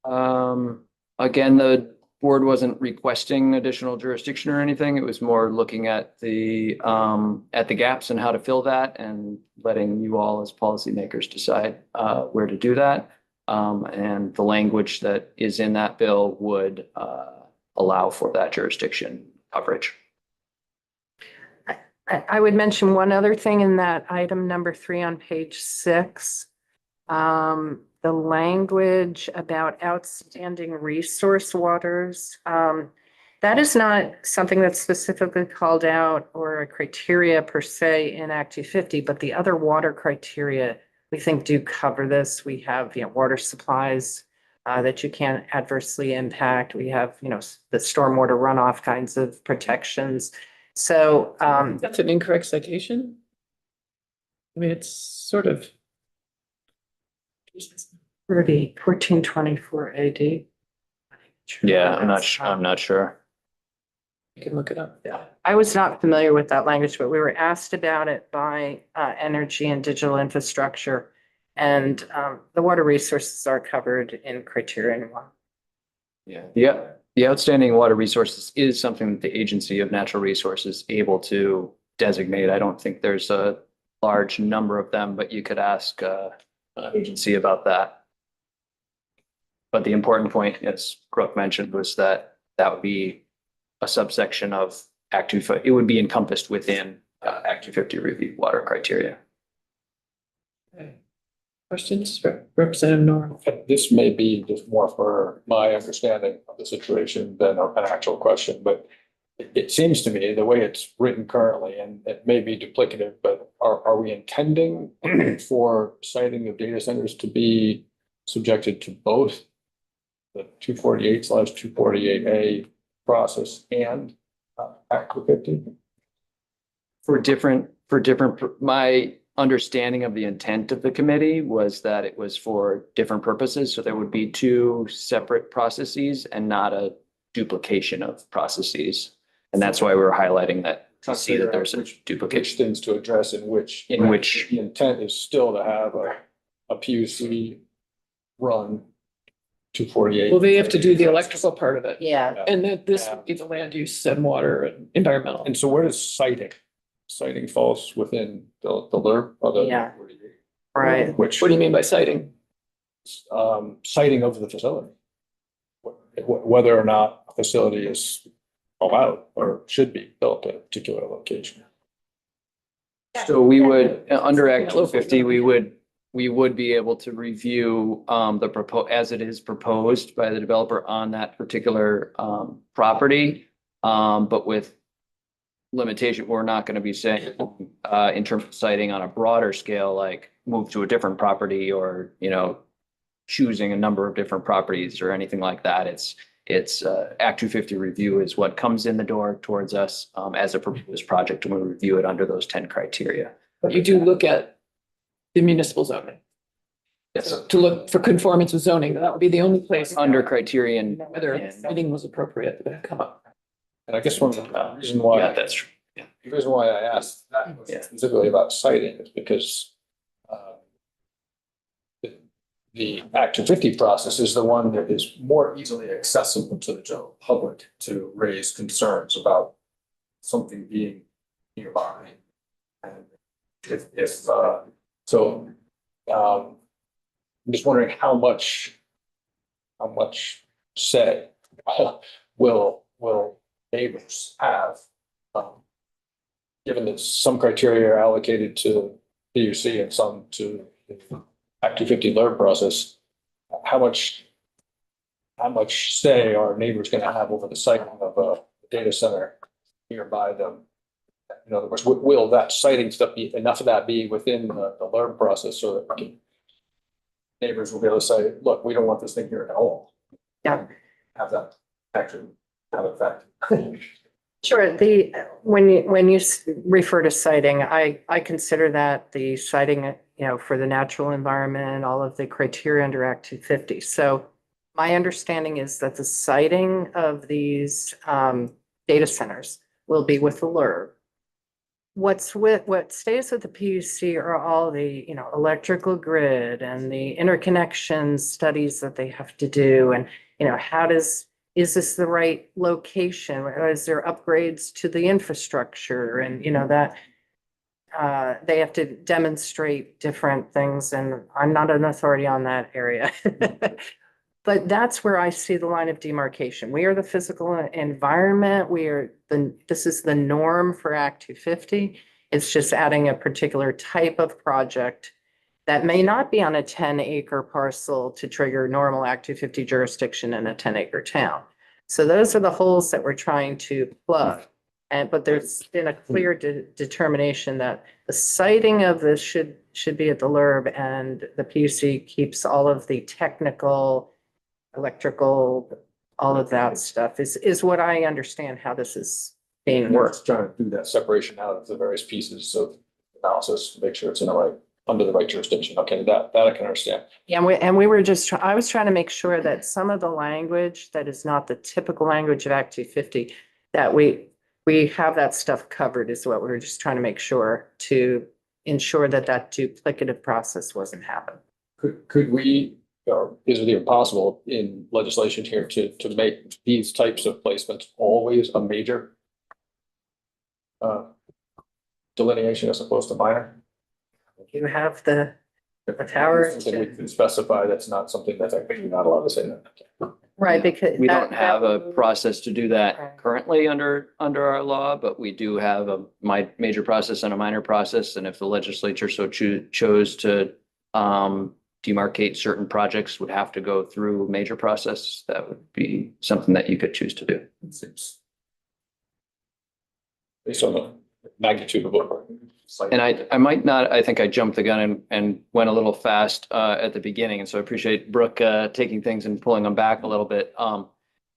Again, the board wasn't requesting additional jurisdiction or anything. It was more looking at the gaps and how to fill that and letting you all as policymakers decide where to do that. And the language that is in that bill would allow for that jurisdiction coverage. I would mention one other thing in that item number 3 on page 6. The language about outstanding resource waters. That is not something that's specifically called out or a criteria per se in Act 250, but the other water criteria we think do cover this. We have, water supplies that you can't adversely impact. We have, the stormwater runoff kinds of protections. So, That's an incorrect citation? I mean, it's sort of. 1424 AD. Yeah, I'm not sure. You can look it up. Yeah, I was not familiar with that language, but we were asked about it by Energy and Digital Infrastructure. And the water resources are covered in criterion 1. Yeah. The outstanding water resources is something that the Agency of Natural Resources is able to designate. I don't think there's a large number of them, but you could ask agency about that. But the important point, as Brooke mentioned, was that would be a subsection of Act 250. It would be encompassed within Act 250 review water criteria. Okay. Questions for Representative Nora? This may be just more for my understanding of the situation than an actual question, but it seems to me the way it's written currently, and it may be duplicative, but are we intending for siting of data centers to be subjected to both the 248/248A process and Act 250? My understanding of the intent of the committee was that it was for different purposes. So there would be 2 separate processes and not a duplication of processes. And that's why we were highlighting that to see that there's a Which duplication. things to address in which the intent is still to have a PUC run 248. Well, they have to do the electrical part of it. Yeah. And then this would be the land use and water and environmental. And so where does siting? Siting falls within the LURP of the. Yeah. Right. Which, What do you mean by siting? siting of the facility. Whether or not a facility is allowed or should be built at a particular location. So we would, under Act 250, we would be able to review as it is proposed by the developer on that particular property. But with limitation, we're not going to be saying in terms of siting on a broader scale, like move to a different property or, choosing a number of different properties or anything like that. It's Act 250 review is what comes in the door towards us as a proposed project, and we review it under those 10 criteria. But you do look at the municipal zoning. Yes, So to look for conformance with zoning, that would be the only place under criterion. whether bidding was appropriate to come up. And I guess one of the reason why. Yeah, that's true. The reason why I asked that Yeah. specifically about siting is because the Act 250 process is the one that is more easily accessible to the general public to raise concerns about something being nearby. And I'm just wondering how much say will neighbors have given that some criteria are allocated to PUC and some to the Act 250 LURB process, how much say are neighbors going to have over the siting of a data center nearby them? In other words, will that siting stuff be, enough of that be within the LURB process so that neighbors will be able to say, look, we don't want this thing here at all? Yeah. Have that actually have effect. Sure, when you refer to siting, I consider that the siting, for the natural environment, all of the criteria under Act 250. So my understanding is that the siting of these data centers will be with the LURB. What stays with the PUC are all the, electrical grid and the interconnection studies that they have to do. And, is this the right location? Or is there upgrades to the infrastructure? And, that they have to demonstrate different things. And I'm not an authority on that area. But that's where I see the line of demarcation. We are the physical environment. This is the norm for Act 250. It's just adding a particular type of project that may not be on a 10-acre parcel to trigger normal Act 250 jurisdiction in a 10-acre town. So those are the holes that we're trying to plug. But there's been a clear determination that the siting of this should be at the LURB, and the PUC keeps all of the technical, electrical, all of that stuff is what I understand how this is being worked. Trying to do that separation out of the various pieces of analysis, to make sure it's under the right jurisdiction. Okay, that I can understand. Yeah, we were just, I was trying to make sure that some of the language that is not the typical language of Act 250, that we have that stuff covered, is what we were just trying to make sure, to ensure that duplicative process wasn't happening. Could we, or is it even possible in legislation here to make these types of placements always a major delineation as opposed to minor? You have the power. Something we can specify that's not something that's like, you're not allowed to say that. Right, because. We don't have a process to do that currently under our law, but we do have a major process and a minor process. And if the legislature so chose to demarcate certain projects would have to go through major process, that would be something that you could choose to do. It seems based on the magnitude of what. And I might not, I think I jumped the gun and went a little fast at the beginning. And so I appreciate Brooke taking things and pulling them back a little bit.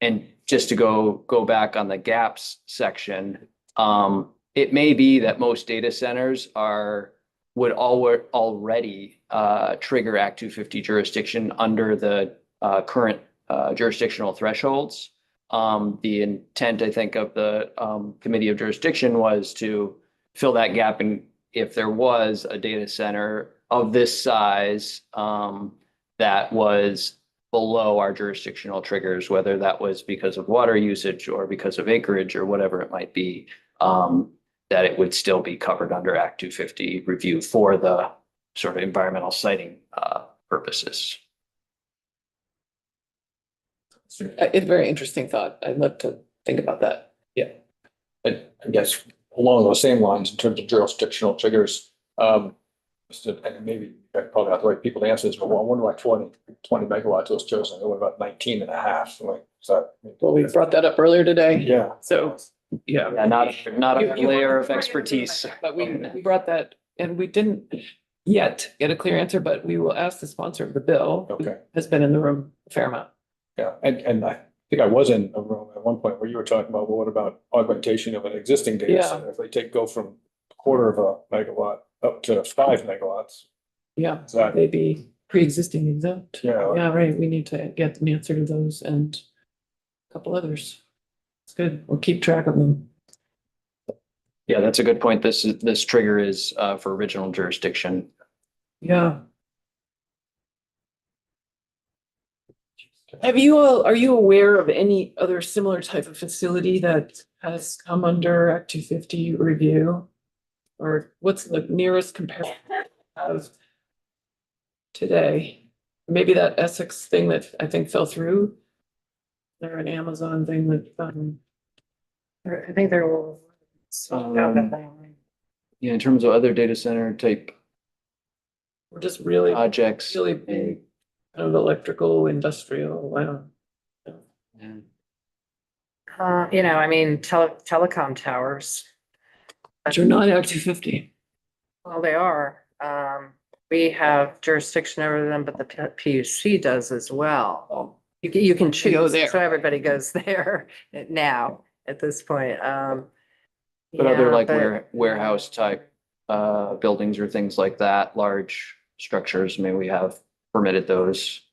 And just to go back on the gaps section, it may be that most data centers would already trigger Act 250 jurisdiction under the current jurisdictional thresholds. The intent, I think, of the Committee of Jurisdiction was to fill that gap. And if there was a data center of this size that was below our jurisdictional triggers, whether that was because of water usage or because of acreage or whatever it might be, that it would still be covered under Act 250 review for the sort of environmental siting purposes. It's a very interesting thought. I'd love to think about that. Yeah. And I guess along those same lines, in terms of jurisdictional triggers, and maybe probably not the right people to answer this, but I wonder why 20 megawatts was chosen. What about 19 and a half? Like, is that? Well, we brought that up earlier today. Yeah. So, yeah. Yeah, not a You- layer of expertise. But we brought that, and we didn't yet get a clear answer, but we will ask the sponsor of the bill. Who Okay. has been in the room a fair amount. Yeah, and I think I was in a room at one point where you were talking about, well, what about augmentation of an existing data Yeah. center? If they go from a quarter of a megawatt up to 5 megawatts. Yeah, Is that, they'd be pre-existing exempt. yeah, Yeah, right. We need to get an answer to those and a couple others. It's good. We'll keep track of them. Yeah, that's a good point. This trigger is for original jurisdiction. Yeah. Are you aware of any other similar type of facility that has come under Act 250 review? Or what's the nearest comparison of today? Maybe that Essex thing that I think fell through? Or an Amazon thing that, I think there will. in terms of other data center type We're just really, projects. really big, kind of electrical, industrial, I don't. and- You know, I mean, telecom towers. But you're not Act 250. Well, they are. We have jurisdiction over them, but the PUC does as well. You can Go choose, there. so everybody goes there now at this point. But other Yeah, like but- warehouse type buildings or things like that, large structures, may we have permitted those.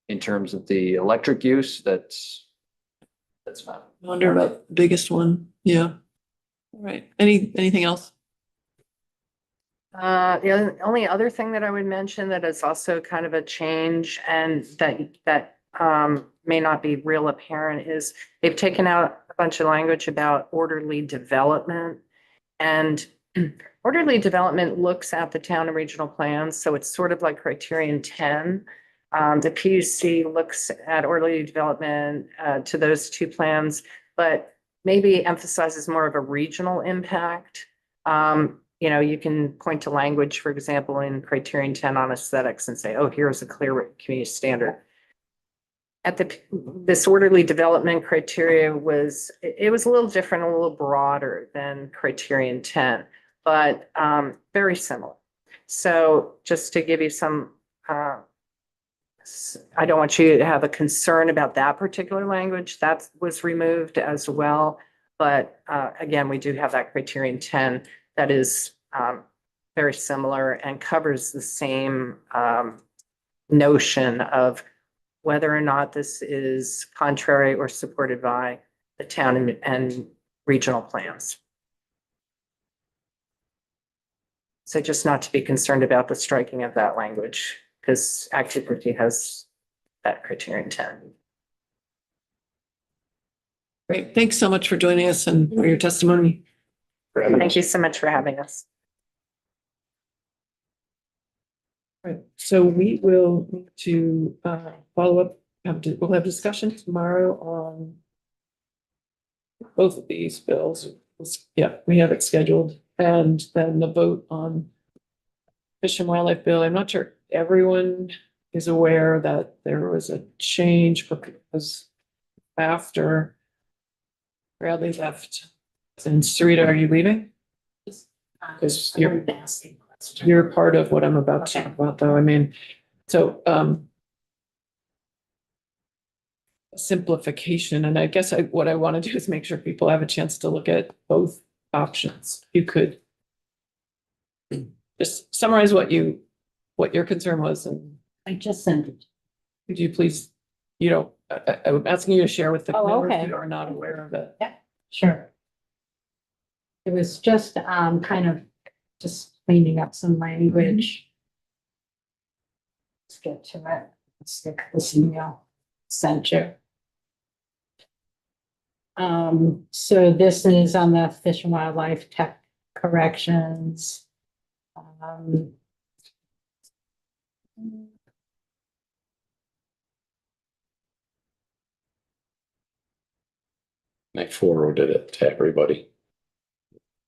In terms of the electric use, that's not. Wonder about the biggest one, yeah. All right, anything else? The only other thing that I would mention that is also kind of a change and that may not be real apparent is they've taken out a bunch of language about orderly development. And orderly development looks at the town and regional plans, so it's sort of like criterion 10. The PUC looks at orderly development to those two plans, but maybe emphasizes more of a regional impact. You know, you can point to language, for example, in criterion 10 on aesthetics and say, oh, here's a clear written community standard. This orderly development criteria was a little different, a little broader than criterion 10, but very similar. So just to give you some, I don't want you to have a concern about that particular language. That was removed as well. But again, we do have that criterion 10 that is very similar and covers the same notion of whether or not this is contrary or supported by the town and regional plans. So just not to be concerned about the striking of that language, because Act 250 has that criterion 10. Great, thanks so much for joining us and for your testimony. Thank you so much for having us. Right, so we will move to follow up, we'll have discussion tomorrow on both of these bills. Yeah, we have it scheduled, and then the vote on Fish and Wildlife Bill. I'm not sure everyone is aware that there was a change because after Bradley left. And Sarita, are you leaving? Because you're part of what I'm about to talk about, though. I mean, so simplification, and I guess what I want to do is make sure people have a chance to look at both options. You could just summarize what your concern was, and I just sent it. could you please, I'm asking you to share with the Oh, members okay. who are not aware of it. Sure. It was just kind of just cleaning up some language. Let's get to it. Let's get this email sent you. So this is on the Fish and Wildlife Tech corrections. I forwarded it to everybody.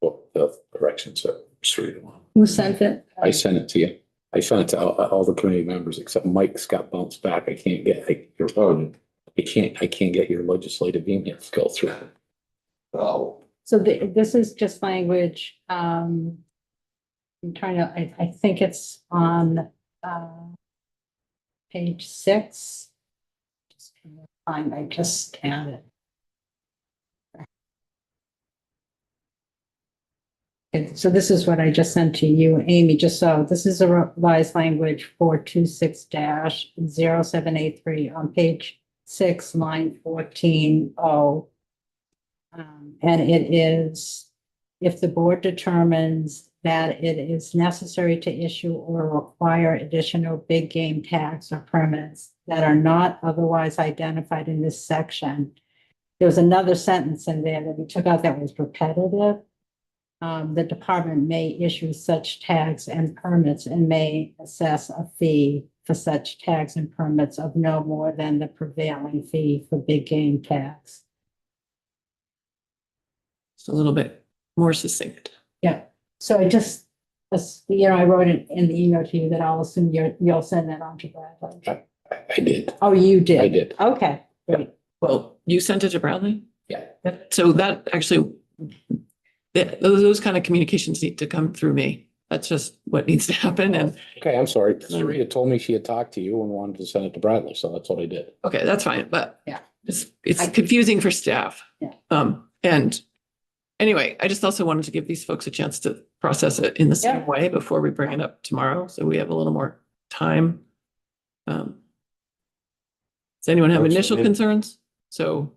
Well, the corrections are straight on. Who sent it? I sent it to you. I sent it to all the committee members except Mike's got bounced back. I can't get your phone. I can't get your legislative email to go through. Oh. So this is just language, I'm trying to, I think it's on, page 6. Just trying to find, I just scanned it. Okay, so this is what I just sent to you, Amy, just so, this is a revised language 426-0783 on page 6, line 14. And it is, if the board determines that it is necessary to issue or require additional big game tax or permits that are not otherwise identified in this section. There was another sentence in there that we took out that was repetitive. The department may issue such tags and permits and may assess a fee for such tags and permits of no more than the prevailing fee for big game tax. It's a little bit more succinct. Yeah, so I just, I wrote it in the email to you that I'll assume you'll send that on to Bradley. I did. Oh, you did? I did. Okay, great. Well, you sent it to Bradley? Yeah. So that actually, those kind of communications need to come through me. That's just what needs to happen. And, Okay, I'm sorry. Sarita told me she had talked to you and wanted to send it to Bradley, so that's what I did. okay, that's fine, but Yeah. it's confusing for staff. Yeah. And anyway, I just also wanted to give these folks a chance to process it in the same Yeah. way before we bring it up tomorrow. So we have a little more time. Does anyone have Works for initial me. concerns? So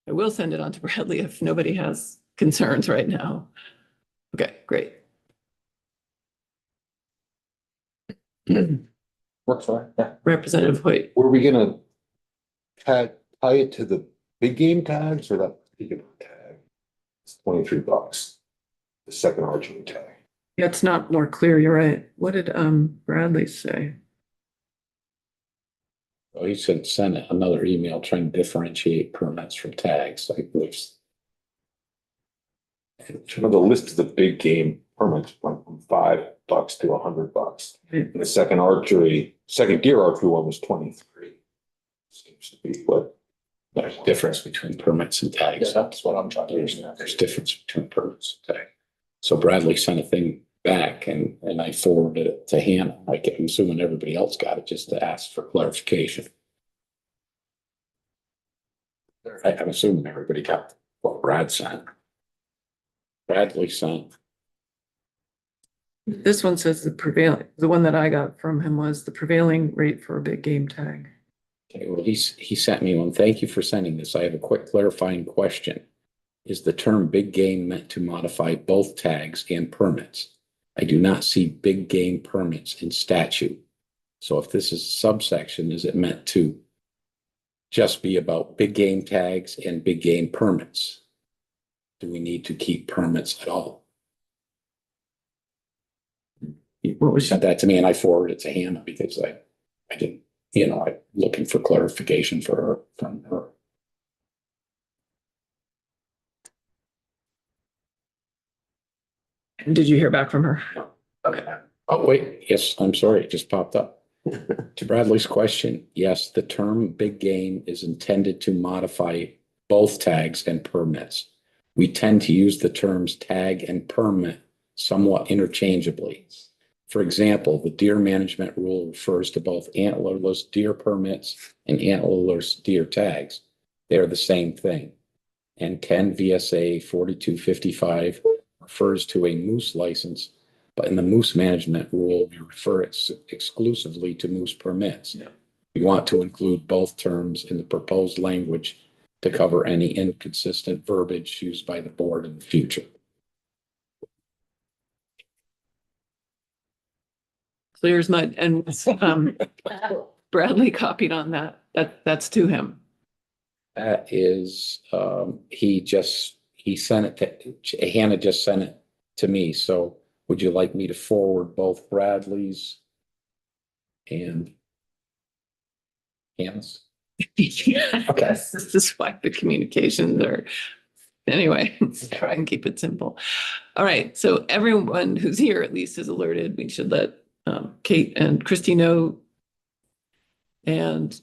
I will send it on to Bradley if nobody has concerns right now. Okay, great. Works fine, yeah. Representative Hoyt. Were we gonna tie it to the big game tags or that particular tag? It's $23. The second archery tag. Yeah, it's not more clear. You're right. What did Bradley say? Oh, he sent another email trying to differentiate permits from tags, like this. The list of the big game permits went from $5 to $100. And the second deer archery one was 23. Seems to be what. There's a difference between permits and Yeah, tags. that's what I'm trying to understand. There's difference between permits and tags. So Bradley sent a thing back and I forwarded it to Hannah. I'm assuming everybody else got it just to ask for clarification. I'm assuming everybody got what Brad sent. Bradley sent. This one says the one that I got from him was the prevailing rate for a big game tag. Okay, well, he sent me one. Thank you for sending this. I have a quick clarifying question. Is the term big game meant to modify both tags and permits? I do not see big game permits in statute. So if this is a subsection, is it meant to just be about big game tags and big game permits? Do we need to keep permits at all? What was Sent that to me and I forwarded it to Hannah because I didn't, I'm looking for clarification from her. Did you hear back from her? Okay. Oh, wait, yes, I'm sorry, it just popped up. To Bradley's question, yes, the term big game is intended to modify both tags and permits. We tend to use the terms tag and permit somewhat interchangeably. For example, the deer management rule refers to both antlerless deer permits and antlerless deer tags. They are the same thing. And 10 VSA 4255 refers to a moose license, but in the moose management rule, we refer exclusively to moose permits. Yeah. We want to include both terms in the proposed language to cover any inconsistent verbiage used by the board in the future. Clear as mud. And Bradley copied on that. That's to him. That is, he sent it to, Hannah just sent it to me. So would you like me to forward both Bradley's and Hannah's? Okay. This is why the communications are, anyway, let's try and keep it simple. All right. So everyone who's here at least is alerted. We should let Kate and Christy know and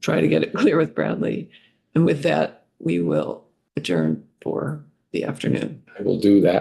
try to get it clear with Bradley. And with that, we will adjourn for the afternoon. I will do that.